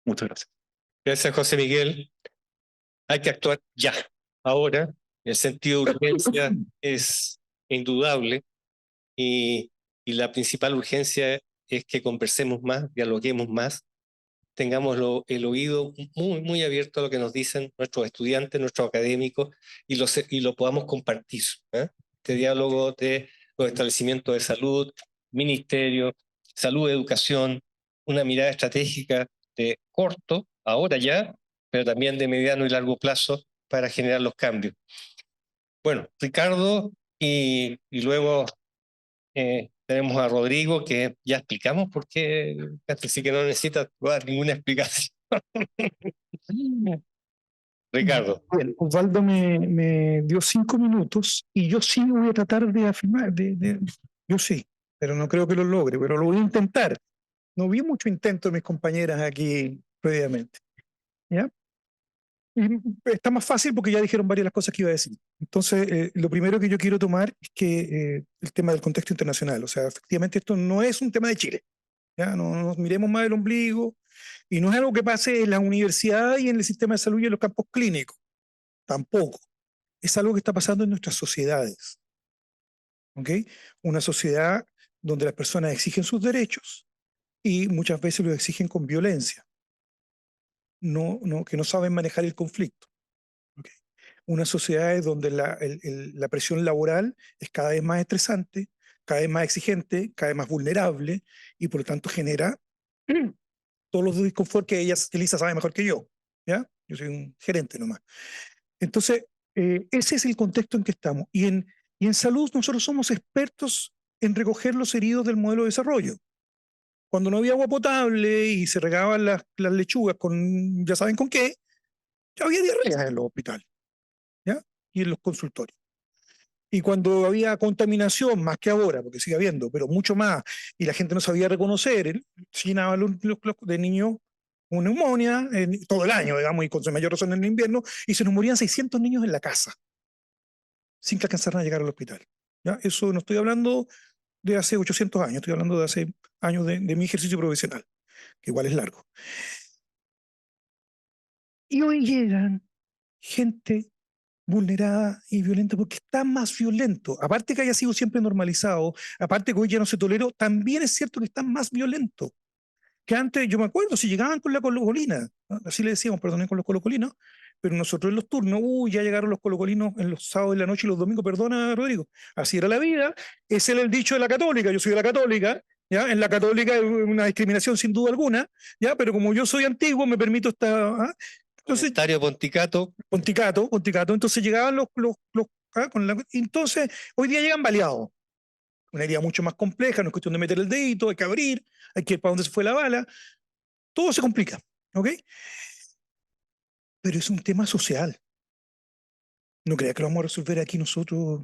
Muchas gracias. Gracias, José Miguel. Hay que actuar ya, ahora. El sentido de urgencia es indudable y la principal urgencia es que conversemos más, dialoguemos más, tengamos el oído muy, muy abierto a lo que nos dicen nuestros estudiantes, nuestros académicos y lo podamos compartir. Este diálogo de los establecimientos de salud, ministerio, salud, educación, una mirada estratégica de corto, ahora ya, pero también de mediano y largo plazo para generar los cambios. Bueno, Ricardo, y luego tenemos a Rodrigo, que ya explicamos por qué, así que no necesita dar ninguna explicación. Ricardo. Bien, Osvaldo me dio 5 minutos y yo sí voy a tratar de afirmar, yo sí, pero no creo que lo logre, pero lo voy a intentar. No vi mucho intento de mis compañeras aquí previamente. ¿Ya? Y está más fácil porque ya dijeron varias de las cosas que iba a decir. Entonces, lo primero que yo quiero tomar es que el tema del contexto internacional, o sea, efectivamente esto no es un tema de Chile. ¿Ya? No nos miremos más el ombligo y no es algo que pase en las universidades y en el sistema de salud y en los campos clínicos. Tampoco. Es algo que está pasando en nuestras sociedades. ¿Ok? Una sociedad donde las personas exigen sus derechos y muchas veces los exigen con violencia. Que no saben manejar el conflicto. ¿Okay? Una sociedad donde la presión laboral es cada vez más estresante, cada vez más exigente, cada vez más vulnerable y por lo tanto genera todos los disconfort que Elisa sabe mejor que yo. ¿Ya? Yo soy un gerente nomás. Entonces, ese es el contexto en que estamos. Y en salud nosotros somos expertos en recoger los heridos del modelo de desarrollo. Cuando no había agua potable y se regaban las lechugas con, ya saben con qué, ya había diarrea en los hospitales, ¿ya? Y en los consultorios. Y cuando había contaminación, más que ahora, porque sigue habiendo, pero mucho más, y la gente no sabía reconocer, se llenaban los de niños con neumonía todo el año, digamos, y con mayor razón en el invierno, y se nos morían 600 niños en la casa, sin que alcanzaran a llegar al hospital. ¿Ya? Eso no estoy hablando de hace 800 años, estoy hablando de hace años de mi ejercicio profesional, que igual es largo. Y hoy llegan gente vulnerada y violenta porque está más violento. Aparte que haya sido siempre normalizado, aparte que hoy ya no se toleró, también es cierto que está más violento. Que antes, yo me acuerdo, si llegaban con la colocolina, ¿no? Así le decíamos, perdonen con los colocolinos, pero nosotros en los turnos, ya llegaron los colocolinos en los sábados de la noche y los domingos, perdona Rodrigo, así era la vida, ese era el dicho de la católica, yo soy de la católica, ¿ya? En la católica hay una discriminación sin duda alguna, ¿ya? Pero como yo soy antiguo, me permito esta... ¿ah? Entonces, Ponticato. Ponticato, entonces llegaban entonces hoy día llegan baleados. Una herida mucho más compleja, no es cuestión de meter el dedito, hay que abrir, hay que ir para donde se fue la bala, todo se complica, ¿ok? Pero es un tema social. No crea que lo vamos a resolver aquí nosotros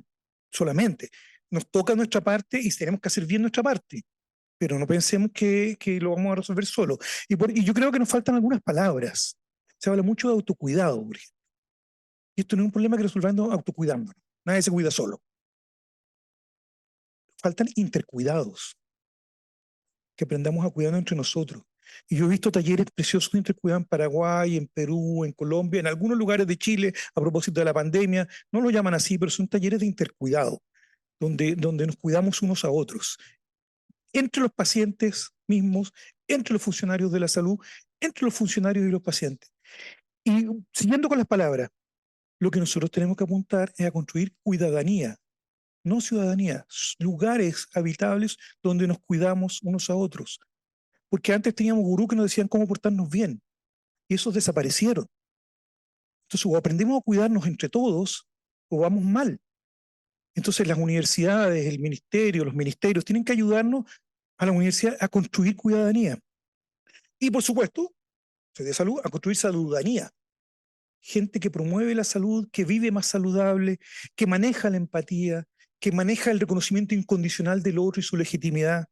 solamente. Nos toca nuestra parte y tenemos que hacer bien nuestra parte, pero no pensemos que lo vamos a resolver solo. Y yo creo que nos faltan algunas palabras. Se habla mucho de autocuidado, por ejemplo. Y esto no es un problema que resolvamos autocuidándonos. Nadie se cuida solo. Faltan intercuidados. Que aprendamos a cuidarnos entre nosotros. Y yo he visto talleres preciosos de intercuidado en Paraguay, en Perú, en Colombia, en algunos lugares de Chile, a propósito de la pandemia. No lo llaman así, pero son talleres de intercuidado, donde nos cuidamos unos a otros, entre los pacientes mismos, entre los funcionarios de la salud, entre los funcionarios y los pacientes. Y siguiendo con las palabras, lo que nosotros tenemos que apuntar es a construir cuidadanía, no ciudadanía, lugares habitables donde nos cuidamos unos a otros. Porque antes teníamos gurú que nos decían cómo portarnos bien, y esos desaparecieron. Entonces, o aprendemos a cuidarnos entre todos, o vamos mal. Entonces, las universidades, el ministerio, los ministerios tienen que ayudarnos a la universidad a construir cuidadanía. Y, por supuesto, de salud, a construir saludanía. Gente que promueve la salud, que vive más saludable, que maneja la empatía, que maneja el reconocimiento incondicional del otro y su legitimidad,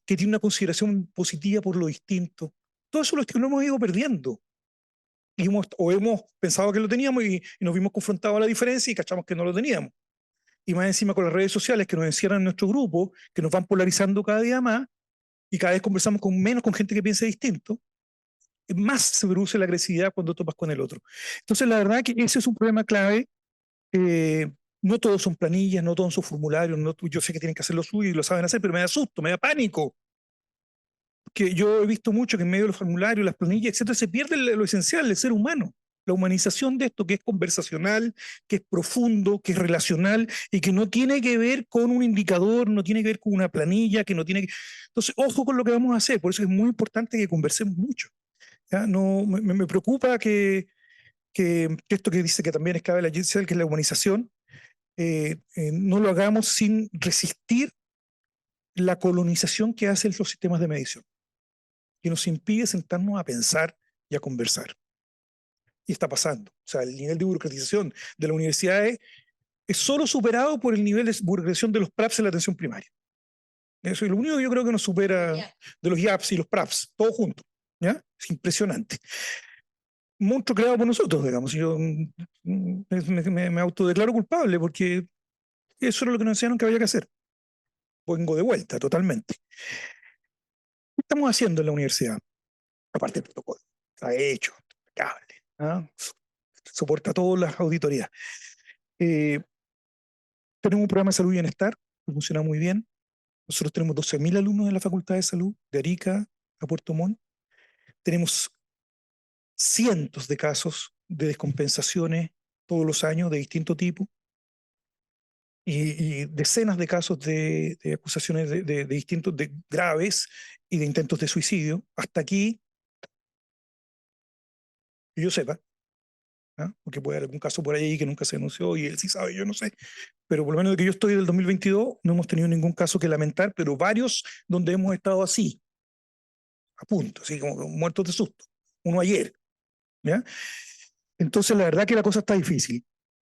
que tiene una consideración positiva por lo distinto. Todo eso lo hemos ido perdiendo. Y hemos pensado que lo teníamos y nos vimos confrontados a la diferencia y cachamos que no lo teníamos. Y más encima con las redes sociales que nos encierran en nuestro grupo, que nos van polarizando cada día más, y cada vez conversamos menos con gente que piense distinto, más se produce la agresividad cuando topas con el otro. Entonces, la verdad que ese es un problema clave. No todos son planillas, no todos son formularios, yo sé que tienen que hacer lo suyo y lo saben hacer, pero me da susto, me da pánico. Que yo he visto mucho que en medio de los formularios, las planillas, etcétera, se pierde lo esencial, el ser humano. La humanización de esto que es conversacional, que es profundo, que es relacional y que no tiene que ver con un indicador, no tiene que ver con una planilla, que no tiene que... Entonces, ojo con lo que vamos a hacer, por eso es muy importante que conversemos mucho. ¿Ya? No, me preocupa que esto que dice que también es clave la Giselle, que es la humanización, no lo hagamos sin resistir la colonización que hacen los sistemas de medición, que nos impide sentarnos a pensar y a conversar. Y está pasando. O sea, el nivel de burocratización de las universidades es solo superado por el nivel de burocratización de los PRAPS en la atención primaria. Eso es lo único que yo creo que nos supera de los IAPS y los PRAPS, todos juntos. ¿Ya? Es impresionante. Monstruo creado por nosotros, digamos. Yo me autodeclaro culpable porque eso era lo que nos enseñaron que había que hacer. Vengo de vuelta totalmente. ¿Qué estamos haciendo en la universidad? Aparte del protocolo. Está hecho, impecable. ¿Ah? Soporta todas las auditorías. Tenemos un programa de salud y bienestar que funciona muy bien. Nosotros tenemos 12.000 alumnos en la Facultad de Salud, de Arica a Puerto Montt. Tenemos cientos de casos de descompensaciones todos los años de distinto tipo y decenas de casos de acusaciones de distintos, de graves y de intentos de suicidio. Hasta aquí, que yo sepa, ¿ah? Porque puede haber algún caso por ahí que nunca se denunció y él sí sabe, yo no sé. Pero por lo menos de que yo estoy del 2022 no hemos tenido ningún caso que lamentar, pero varios donde hemos estado así, a punto, así como muertos de susto. Uno ayer, ¿ya? Entonces la verdad que la cosa está difícil.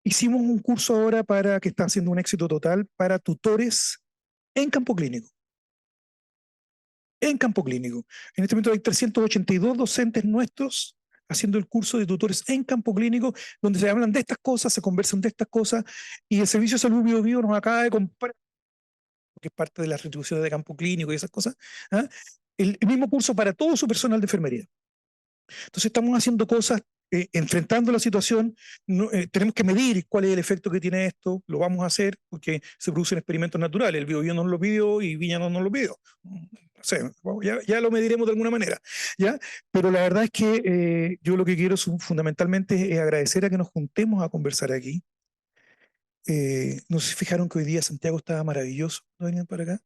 Hicimos un curso ahora que está siendo un éxito total para tutores en campo clínico. En campo clínico. En este momento hay 382 docentes nuestros haciendo el curso de tutores en campo clínico, donde se hablan de estas cosas, se conversan de estas cosas, y el Servicio de Salud Bio Bio nos acaba de comprar, que es parte de las retribuciones de campo clínico y esas cosas, ¿ah? El mismo curso para todo su personal de enfermería. Entonces estamos haciendo cosas, enfrentando la situación, tenemos que medir cuál es el efecto que tiene esto, lo vamos a hacer porque se producen experimentos naturales, el Bio no lo pidió y Viña no lo pidió. No sé, ya lo mediremos de alguna manera, ¿ya? Pero la verdad es que yo lo que quiero fundamentalmente es agradecer a que nos juntemos a conversar aquí. No sé si fijaron que hoy día Santiago estaba maravilloso, ¿no venían para acá?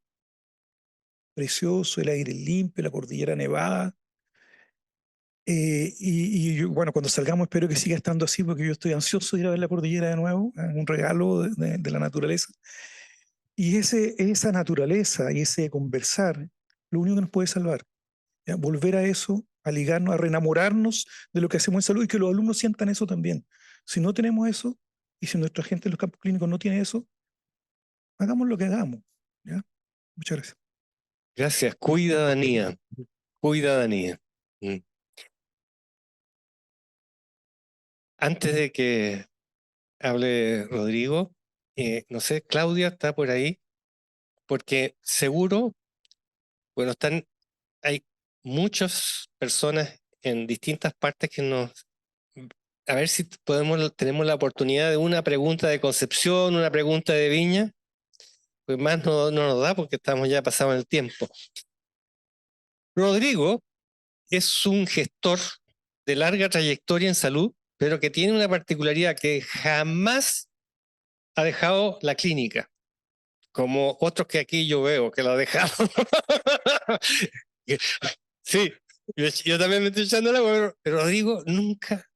Precioso, el aire limpio, la cordillera nevada. Bueno, cuando salgamos espero que siga estando así porque yo estoy ansioso de ir a ver la cordillera de nuevo, un regalo de la naturaleza. Y esa naturaleza y ese conversar, lo único que nos puede salvar, ¿ya? Volver a eso, a ligarnos, a reenamorarnos de lo que hacemos en salud y que los alumnos sientan eso también. Si no tenemos eso, y si nuestra gente en los campos clínicos no tiene eso, hagamos lo que hagamos, ¿ya? Muchas gracias. Gracias. Cuidadanía. Cuidadanía. Antes de que hable Rodrigo, no sé, Claudia está por ahí, porque seguro, bueno, hay muchas personas en distintas partes que a ver si tenemos la oportunidad de una pregunta de Concepción, una pregunta de Viña, pues más no nos da porque estamos ya pasados en el tiempo. Rodrigo es un gestor de larga trayectoria en salud, pero que tiene una particularidad que jamás ha dejado la clínica, como otros que aquí yo veo que lo dejaron. Sí, yo también me estoy echando la agua, pero Rodrigo nunca,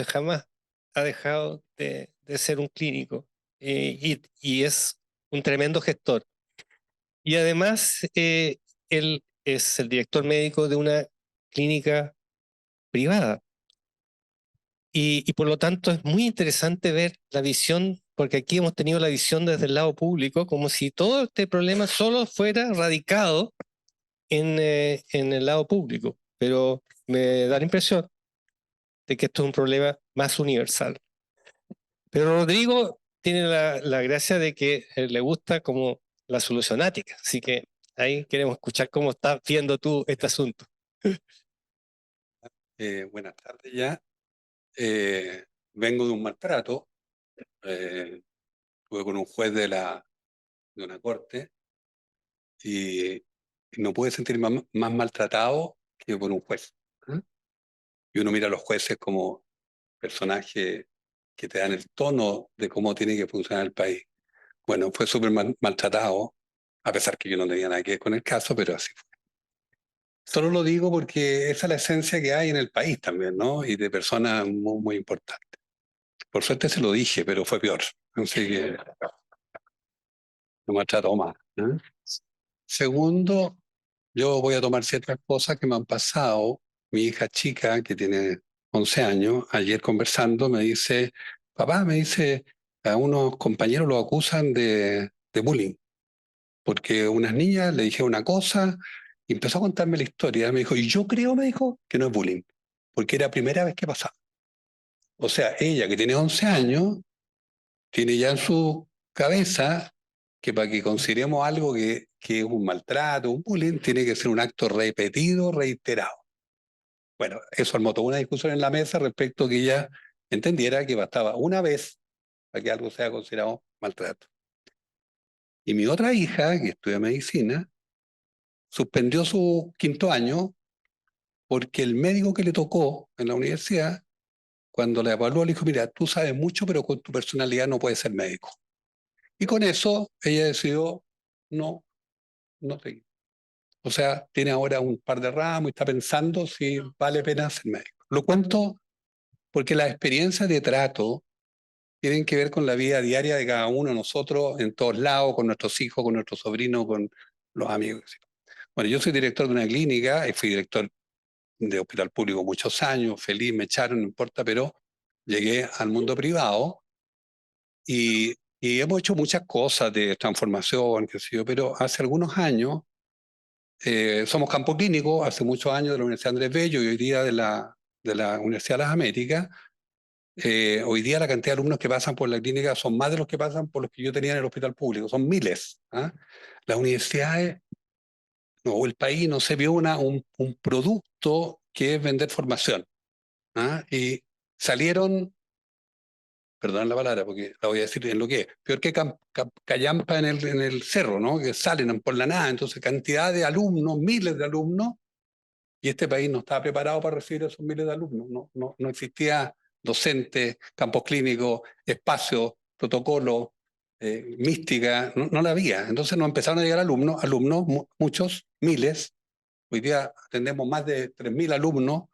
jamás ha dejado de ser un clínico y es un tremendo gestor. Y además, él es el director médico de una clínica privada. Y por lo tanto es muy interesante ver la visión, porque aquí hemos tenido la visión desde el lado público, como si todo este problema solo fuera radicado en el lado público. Pero me da la impresión de que esto es un problema más universal. Pero Rodrigo tiene la gracia de que le gusta como la solucionática, así que ahí queremos escuchar cómo estás viendo tú este asunto. Buenas tardes ya. Vengo de un maltrato. Estuve con un juez de una corte y no pude sentirme más maltratado que por un juez. ¿Eh? Y uno mira a los jueces como personajes que te dan el tono de cómo tiene que funcionar el país. Bueno, fue súper maltratado, a pesar que yo no tenía nada que ver con el caso, pero así fue. Solo lo digo porque esa es la esencia que hay en el país también, ¿no? Y de personas muy, muy importantes. Por suerte se lo dije, pero fue peor. Así que no me trató más. ¿Eh? Segundo, yo voy a tomar ciertas cosas que me han pasado. Mi hija chica, que tiene 11 años, ayer conversando, me dice, papá, me dice, a unos compañeros lo acusan de bullying, porque unas niñas le dijeron una cosa y empezó a contarme la historia. Me dijo, y yo creo, me dijo, que no es bullying, porque era la primera vez que pasaba. O sea, ella que tiene 11 años, tiene ya en su cabeza que para que consideremos algo que es un maltrato, un bullying, tiene que ser un acto repetido, reiterado. Bueno, eso armó toda una discusión en la mesa respecto a que ella entendiera que bastaba una vez para que algo sea considerado maltrato. Y mi otra hija, que estudia medicina, suspendió su 5º año porque el médico que le tocó en la universidad, cuando la evaluó, le dijo, mira, tú sabes mucho, pero con tu personalidad no puedes ser médico. Y con eso ella decidió no seguir. O sea, tiene ahora un par de ramos y está pensando si vale pena ser médico. Lo cuento porque las experiencias de trato tienen que ver con la vida diaria de cada uno de nosotros en todos lados, con nuestros hijos, con nuestros sobrinos, con los amigos. Bueno, yo soy director de una clínica y fui director de hospital público muchos años, feliz, me echaron, no importa, pero llegué al mundo privado y hemos hecho muchas cosas de transformación, qué sé yo, pero hace algunos años somos campo clínico, hace muchos años de la Universidad Andrés Bello y hoy día de la Universidad de las Américas. Hoy día la cantidad de alumnos que pasan por la clínica son más de los que pasan por los que yo tenía en el hospital público, son miles. ¿Ah? Las universidades, o el país no se vio un producto que es vender formación. ¿Ah? Y salieron, perdón la palabra porque la voy a decir en lo que es, peor que callampa en el cerro, ¿no? Que salen por la nada, entonces cantidad de alumnos, miles de alumnos, y este país no estaba preparado para recibir esos miles de alumnos, no existía docentes, campos clínicos, espacios, protocolos, mística, no la había. Entonces nos empezaron a llegar alumnos, muchos, miles. Hoy día atendemos más de 3.000 alumnos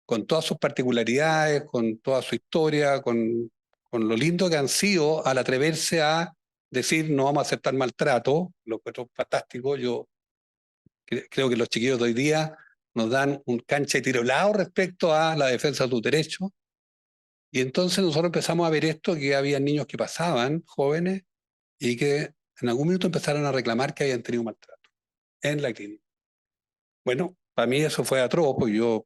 con todas sus particularidades, con toda su historia, con lo lindo que han sido al atreverse a decir no vamos a aceptar maltrato, lo encuentro fantástico. Yo creo que los chiquillos de hoy día nos dan un cancha y tiro lado respecto a la defensa de tus derechos. Y entonces nosotros empezamos a ver esto, que había niños que pasaban, jóvenes, y que en algún minuto empezaron a reclamar que habían tenido maltrato en la clínica. Bueno, para mí eso fue atroz, porque yo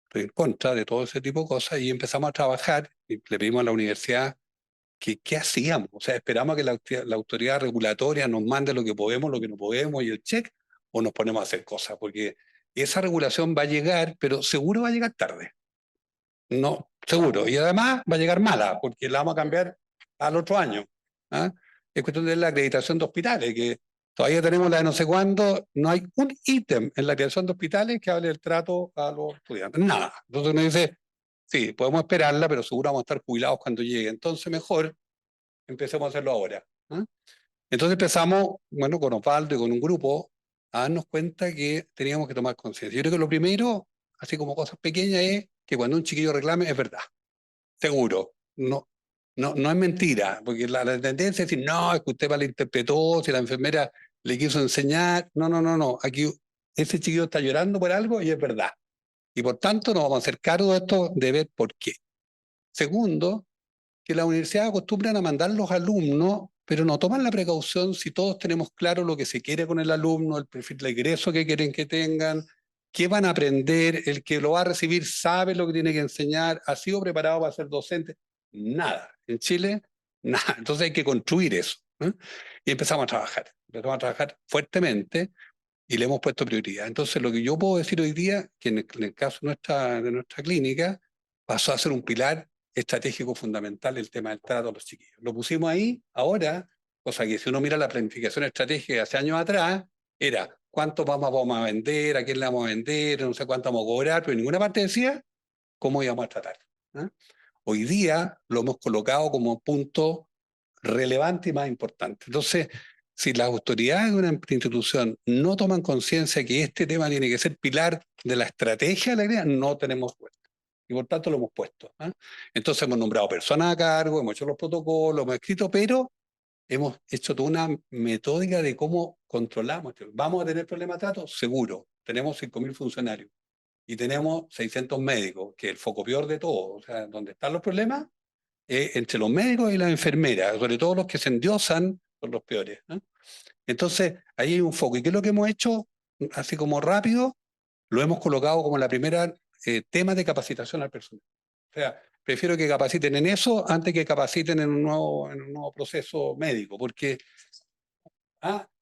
estoy en contra de todo ese tipo de cosas, y empezamos a trabajar, y le pedimos a la universidad que qué hacíamos. O sea, esperamos a que la autoridad regulatoria nos mande lo que podemos, lo que no podemos, y el check, o nos ponemos a hacer cosas, porque esa regulación va a llegar, pero seguro va a llegar tarde. No, seguro. Y además va a llegar mala, porque la vamos a cambiar al otro año. ¿Ah? Es cuestión de la acreditación de hospitales, que todavía tenemos la de no sé cuándo, no hay un ítem en la acreditación de hospitales que hable del trato a los estudiantes. Nada. Entonces uno dice, sí, podemos esperarla, pero seguro vamos a estar jubilados cuando llegue. Entonces mejor empecemos a hacerlo ahora. ¿Ah? Entonces empezamos, bueno, con Osvaldo y con un grupo, a darnos cuenta que teníamos que tomar conciencia. Yo creo que lo primero, así como cosas pequeñas, es que cuando un chiquillo reclame es verdad, seguro. No es mentira, porque la tendencia es decir, no, es que usted malinterpretó, si la enfermera le quiso enseñar. No. Aquí ese chiquillo está llorando por algo y es verdad. Y por tanto nos vamos a hacer cargo de esto, de ver por qué. Segundo, que las universidades acostumbran a mandar los alumnos, pero no toman la precaución si todos tenemos claro lo que se quiere con el alumno, el perfil de egreso que quieren que tengan, qué van a aprender, el que lo va a recibir sabe lo que tiene que enseñar, ha sido preparado para ser docente. Nada. En Chile, nada. Entonces hay que construir eso. ¿Eh? Y empezamos a trabajar fuertemente y le hemos puesto prioridad. Entonces lo que yo puedo decir hoy día, que en el caso de nuestra clínica, pasó a ser un pilar estratégico fundamental el tema del trato a los chiquillos. Lo pusimos ahí, ahora, cosa que si uno mira la planificación estratégica hace años atrás, era cuánto vamos a vender, a quién le vamos a vender, no sé cuánto vamos a cobrar, pero en ninguna parte decía cómo íbamos a tratar. ¿Eh? Hoy día lo hemos colocado como punto relevante y más importante. Entonces, si las autoridades de una institución no toman conciencia que este tema tiene que ser pilar de la estrategia de la idea, no tenemos vuelta. Y por tanto lo hemos puesto. ¿Eh? Entonces hemos nombrado personas a cargo, hemos hecho los protocolos, hemos escrito, pero hemos hecho toda una metódica de cómo controlamos. ¿Vamos a tener problemas de trato? Seguro. Tenemos 5.000 funcionarios y tenemos 600 médicos, que es el foco peor de todo. O sea, donde están los problemas, entre los médicos y las enfermeras, sobre todo los que se endiosan, son los peores. ¿Eh? Entonces, ahí hay un foco. ¿Y qué es lo que hemos hecho? Así como rápido, lo hemos colocado como la primera tema de capacitación al personal. O sea, prefiero que capaciten en eso antes que capaciten en un nuevo proceso médico, porque,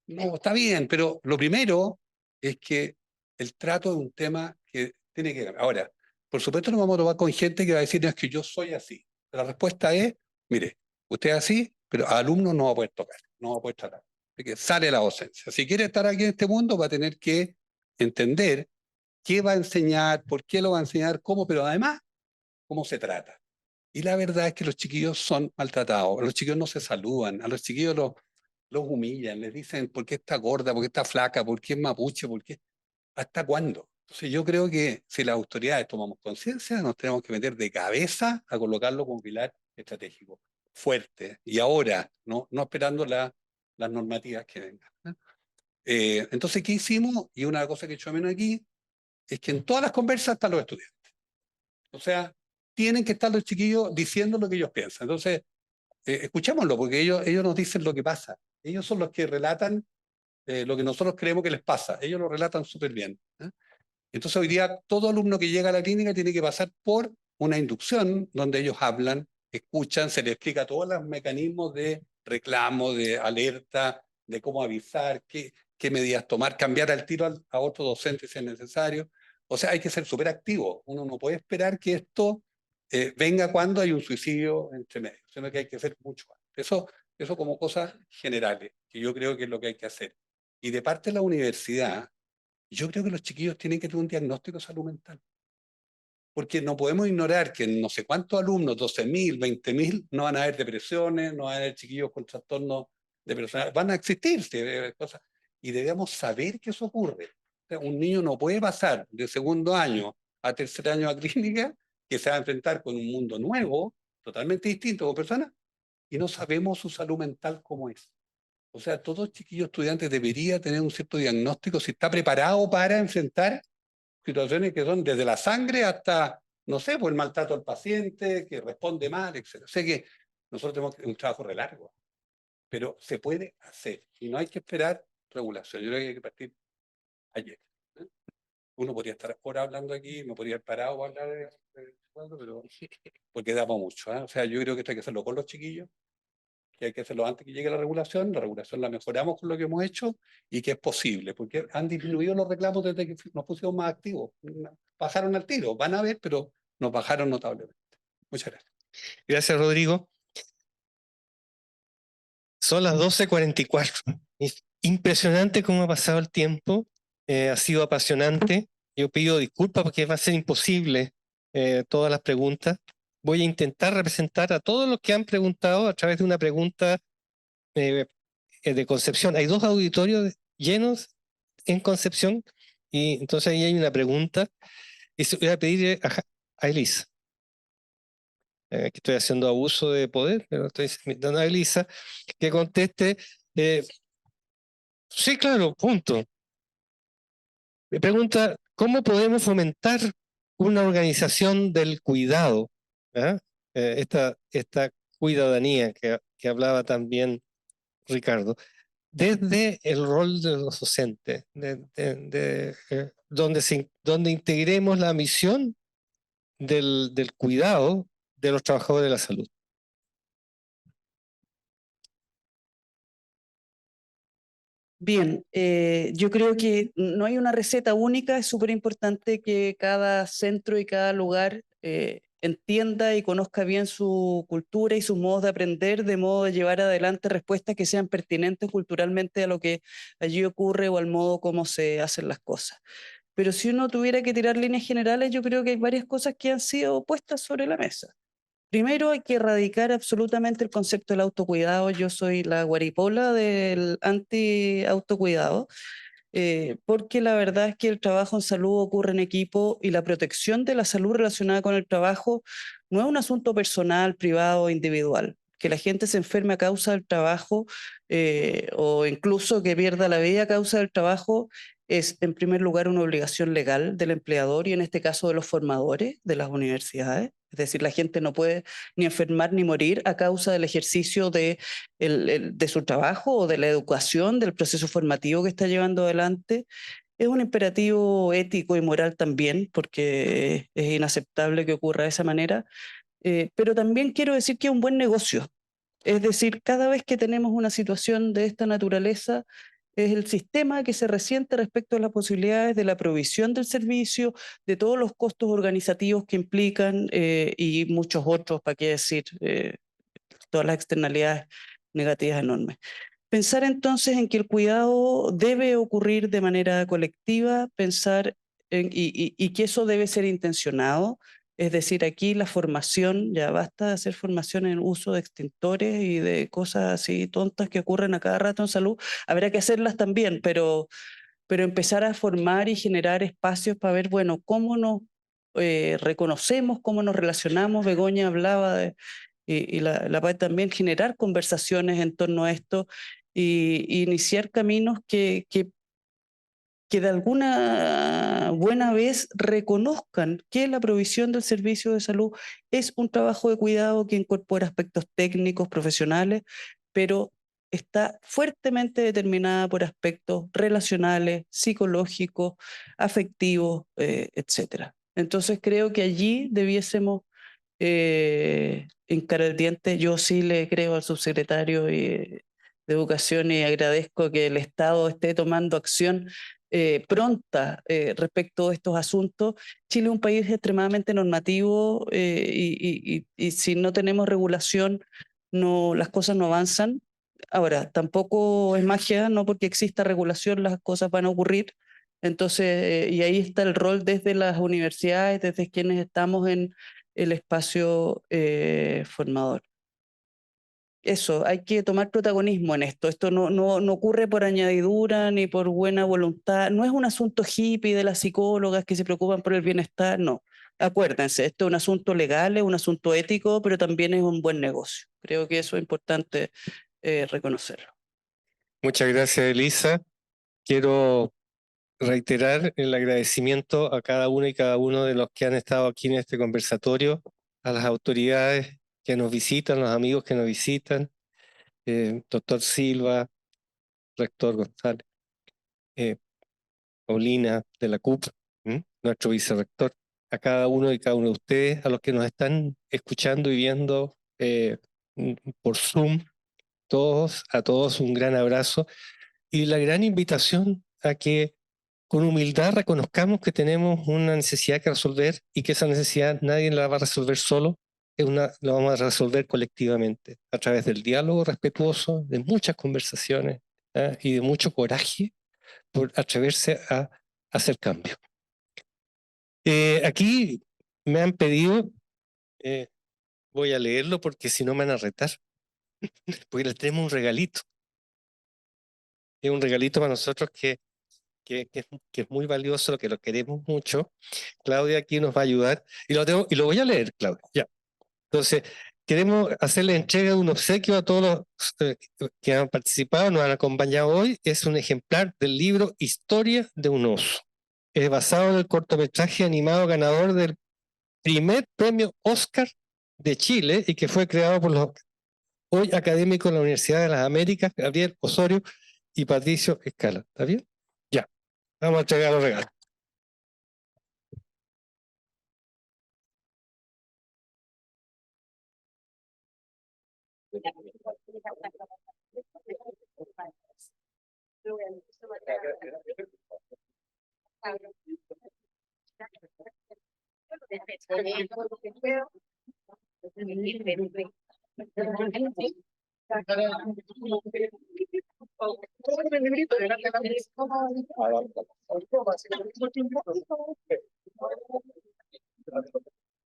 no, está bien, pero lo primero es que el trato es un tema que tiene que cambiar. Ahora, por supuesto no vamos a tomar con gente que va a decir, no, es que yo soy así. La respuesta es, mire, usted es así, pero a alumnos no va a poder tocar, no va a poder tratar. Así que sale la docencia. Si quiere estar aquí en este mundo, va a tener que entender qué va a enseñar, por qué lo va a enseñar, cómo, pero además, cómo se trata. Y la verdad es que los chiquillos son maltratados, a los chiquillos no se saludan, a los chiquillos los humillan, les dicen por qué está gorda, por qué está flaca, por qué es mapuche, por qué, ¿hasta cuándo? Entonces yo creo que si las autoridades tomamos conciencia, nos tenemos que meter de cabeza a colocarlo como pilar estratégico, fuerte, y ahora, no esperando las normativas que vengan. Entonces, ¿qué hicimos? Y una cosa que he hecho menos aquí, es que en todas las conversas están los estudiantes. O sea, tienen que estar los chiquillos diciendo lo que ellos piensan. Entonces, escuchémoslo, porque ellos nos dicen lo que pasa. Ellos son los que relatan lo que nosotros creemos que les pasa. Ellos lo relatan súper bien. ¿Eh? Entonces, hoy día, todo alumno que llega a la clínica tiene que pasar por una inducción donde ellos hablan, escuchan, se les explica todos los mecanismos de reclamo, de alerta, de cómo avisar, qué medidas tomar, cambiar al tiro a otro docente si es necesario. O sea, hay que ser súper activo. Uno no puede esperar que esto venga cuando hay un suicidio entre medio, sino que hay que hacer mucho más. Eso como cosas generales, que yo creo que es lo que hay que hacer. Y de parte de la universidad, yo creo que los chiquillos tienen que tener un diagnóstico de salud mental. Porque no podemos ignorar que en no sé cuántos alumnos, 12.000, 20.000, no van a haber depresiones, no van a haber chiquillos con trastornos de personalidad, van a existir cosas. Y debemos saber que eso ocurre. O sea, un niño no puede pasar de segundo año a tercer año a clínica, que se va a enfrentar con un mundo nuevo, totalmente distinto con personas, y no sabemos su salud mental cómo es. O sea, todo chiquillo estudiante debería tener un cierto diagnóstico si está preparado para enfrentar situaciones que son desde la sangre hasta, no sé, pues el maltrato al paciente, que responde mal, etc. O sea que nosotros tenemos un trabajo re largo, pero se puede hacer y no hay que esperar regulación. Yo creo que hay que partir ayer. ¿Eh? Uno podría estar ahora hablando aquí, me podría haber parado a hablar pero porque damos mucho. ¿Eh? O sea, yo creo que esto hay que hacerlo con los chiquillos, que hay que hacerlo antes que llegue la regulación la mejoramos con lo que hemos hecho y que es posible, porque han disminuido los reclamos desde que nos pusimos más activos. Bajaron al tiro, van a ver, pero nos bajaron notablemente. Muchas gracias. Gracias, Rodrigo. Son las 12:44. Es impresionante cómo ha pasado el tiempo. Ha sido apasionante. Yo pido disculpas porque va a ser imposible todas las preguntas. Voy a intentar representar a todos los que han preguntado a través de una pregunta de Concepción. Hay 2 auditorios llenos en Concepción y entonces ahí hay una pregunta. Y voy a pedir a Elisa. Que estoy haciendo abuso de poder, pero estoy invitando a Elisa que conteste. Sí, claro, punto. Me pregunta, ¿cómo podemos fomentar una organización del cuidado? ¿Ah? Esta cuidadanía que hablaba también Ricardo, desde el rol de los docentes, donde integremos la misión del cuidado de los trabajadores de la salud. Bien, yo creo que no hay una receta única, es súper importante que cada centro y cada lugar entienda y conozca bien su cultura y sus modos de aprender, de modo de llevar adelante respuestas que sean pertinentes culturalmente a lo que allí ocurre o al modo como se hacen las cosas. Pero si uno tuviera que tirar líneas generales, yo creo que hay varias cosas que han sido puestas sobre la mesa. Primero hay que erradicar absolutamente el concepto del autocuidado. Yo soy la guaripola del anti-autocuidado, porque la verdad es que el trabajo en salud ocurre en equipo y la protección de la salud relacionada con el trabajo no es un asunto personal, privado, individual. Que la gente se enferme a causa del trabajo o incluso que pierda la vida a causa del trabajo es en primer lugar una obligación legal del empleador y en este caso de los formadores de las universidades. Es decir, la gente no puede ni enfermar ni morir a causa del ejercicio de su trabajo o de la educación, del proceso formativo que está llevando adelante. Es un imperativo ético y moral también, porque es inaceptable que ocurra de esa manera. Pero también quiero decir que es un buen negocio. Es decir, cada vez que tenemos una situación de esta naturaleza, es el sistema que se resiente respecto a las posibilidades de la provisión del servicio, de todos los costos organizativos que implican y muchos otros, para qué decir, todas las externalidades negativas enormes. Pensar entonces en que el cuidado debe ocurrir de manera colectiva, pensar y que eso debe ser intencionado. Es decir, aquí la formación, ya basta de hacer formación en uso de extintores y de cosas así tontas que ocurren a cada rato en salud. Habrá que hacerlas también, pero empezar a formar y generar espacios para ver, bueno, cómo nos reconocemos, cómo nos relacionamos. Begoña hablaba de, y la PAE también, generar conversaciones en torno a esto y iniciar caminos que de alguna buena vez reconozcan que la provisión del servicio de salud es un trabajo de cuidado que incorpora aspectos técnicos, profesionales, pero está fuertemente determinada por aspectos relacionales, psicológicos, afectivos, etc. Entonces creo que allí debiésemos encarar el diente. Yo sí le creo al subsecretario de Educación y agradezco que el Estado esté tomando acción pronta respecto a estos asuntos. Chile es un país extremadamente normativo y si no tenemos regulación, no, las cosas no avanzan. Ahora, tampoco es magia, no porque exista regulación las cosas van a ocurrir. Entonces, y ahí está el rol desde las universidades, desde quienes estamos en el espacio formador. Eso, hay que tomar protagonismo en esto. Esto no ocurre por añadidura ni por buena voluntad. No es un asunto hippie de las psicólogas que se preocupan por el bienestar, no. Acuérdense, esto es un asunto legal, es un asunto ético, pero también es un buen negocio. Creo que eso es importante reconocerlo. Muchas gracias, Elisa. Quiero reiterar el agradecimiento a cada uno y cada uno de los que han estado aquí en este conversatorio, a las autoridades que nos visitan, los amigos que nos visitan, doctor Silva, rector González, Paulina de la CUP, nuestro vicerrector, a cada uno y cada uno de ustedes, a los que nos están escuchando y viendo por Zoom. a todos un gran abrazo y la gran invitación a que con humildad reconozcamos que tenemos una necesidad que resolver y que esa necesidad nadie la va a resolver solo, la vamos a resolver colectivamente a través del diálogo respetuoso, de muchas conversaciones y de mucho coraje por atreverse a hacer cambio. Aquí me han pedido, voy a leerlo porque si no me van a retar, porque les tenemos un regalito. Es un regalito para nosotros que es muy valioso, que lo queremos mucho. Claudia aquí nos va a ayudar y lo voy a leer, Claudia. Ya. Entonces, queremos hacerle entrega de un obsequio a todos los que han participado, nos han acompañado hoy. Es un ejemplar del libro Historia de un oso. Es basado en el cortometraje animado ganador del primer premio Oscar de Chile y que fue creado por los hoy académicos de la Universidad de las Américas, Gabriel Osorio y Patricio Escala. ¿Está bien? Ya. Vamos a entregar los regalos.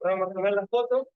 Vamos a tomar las fotos.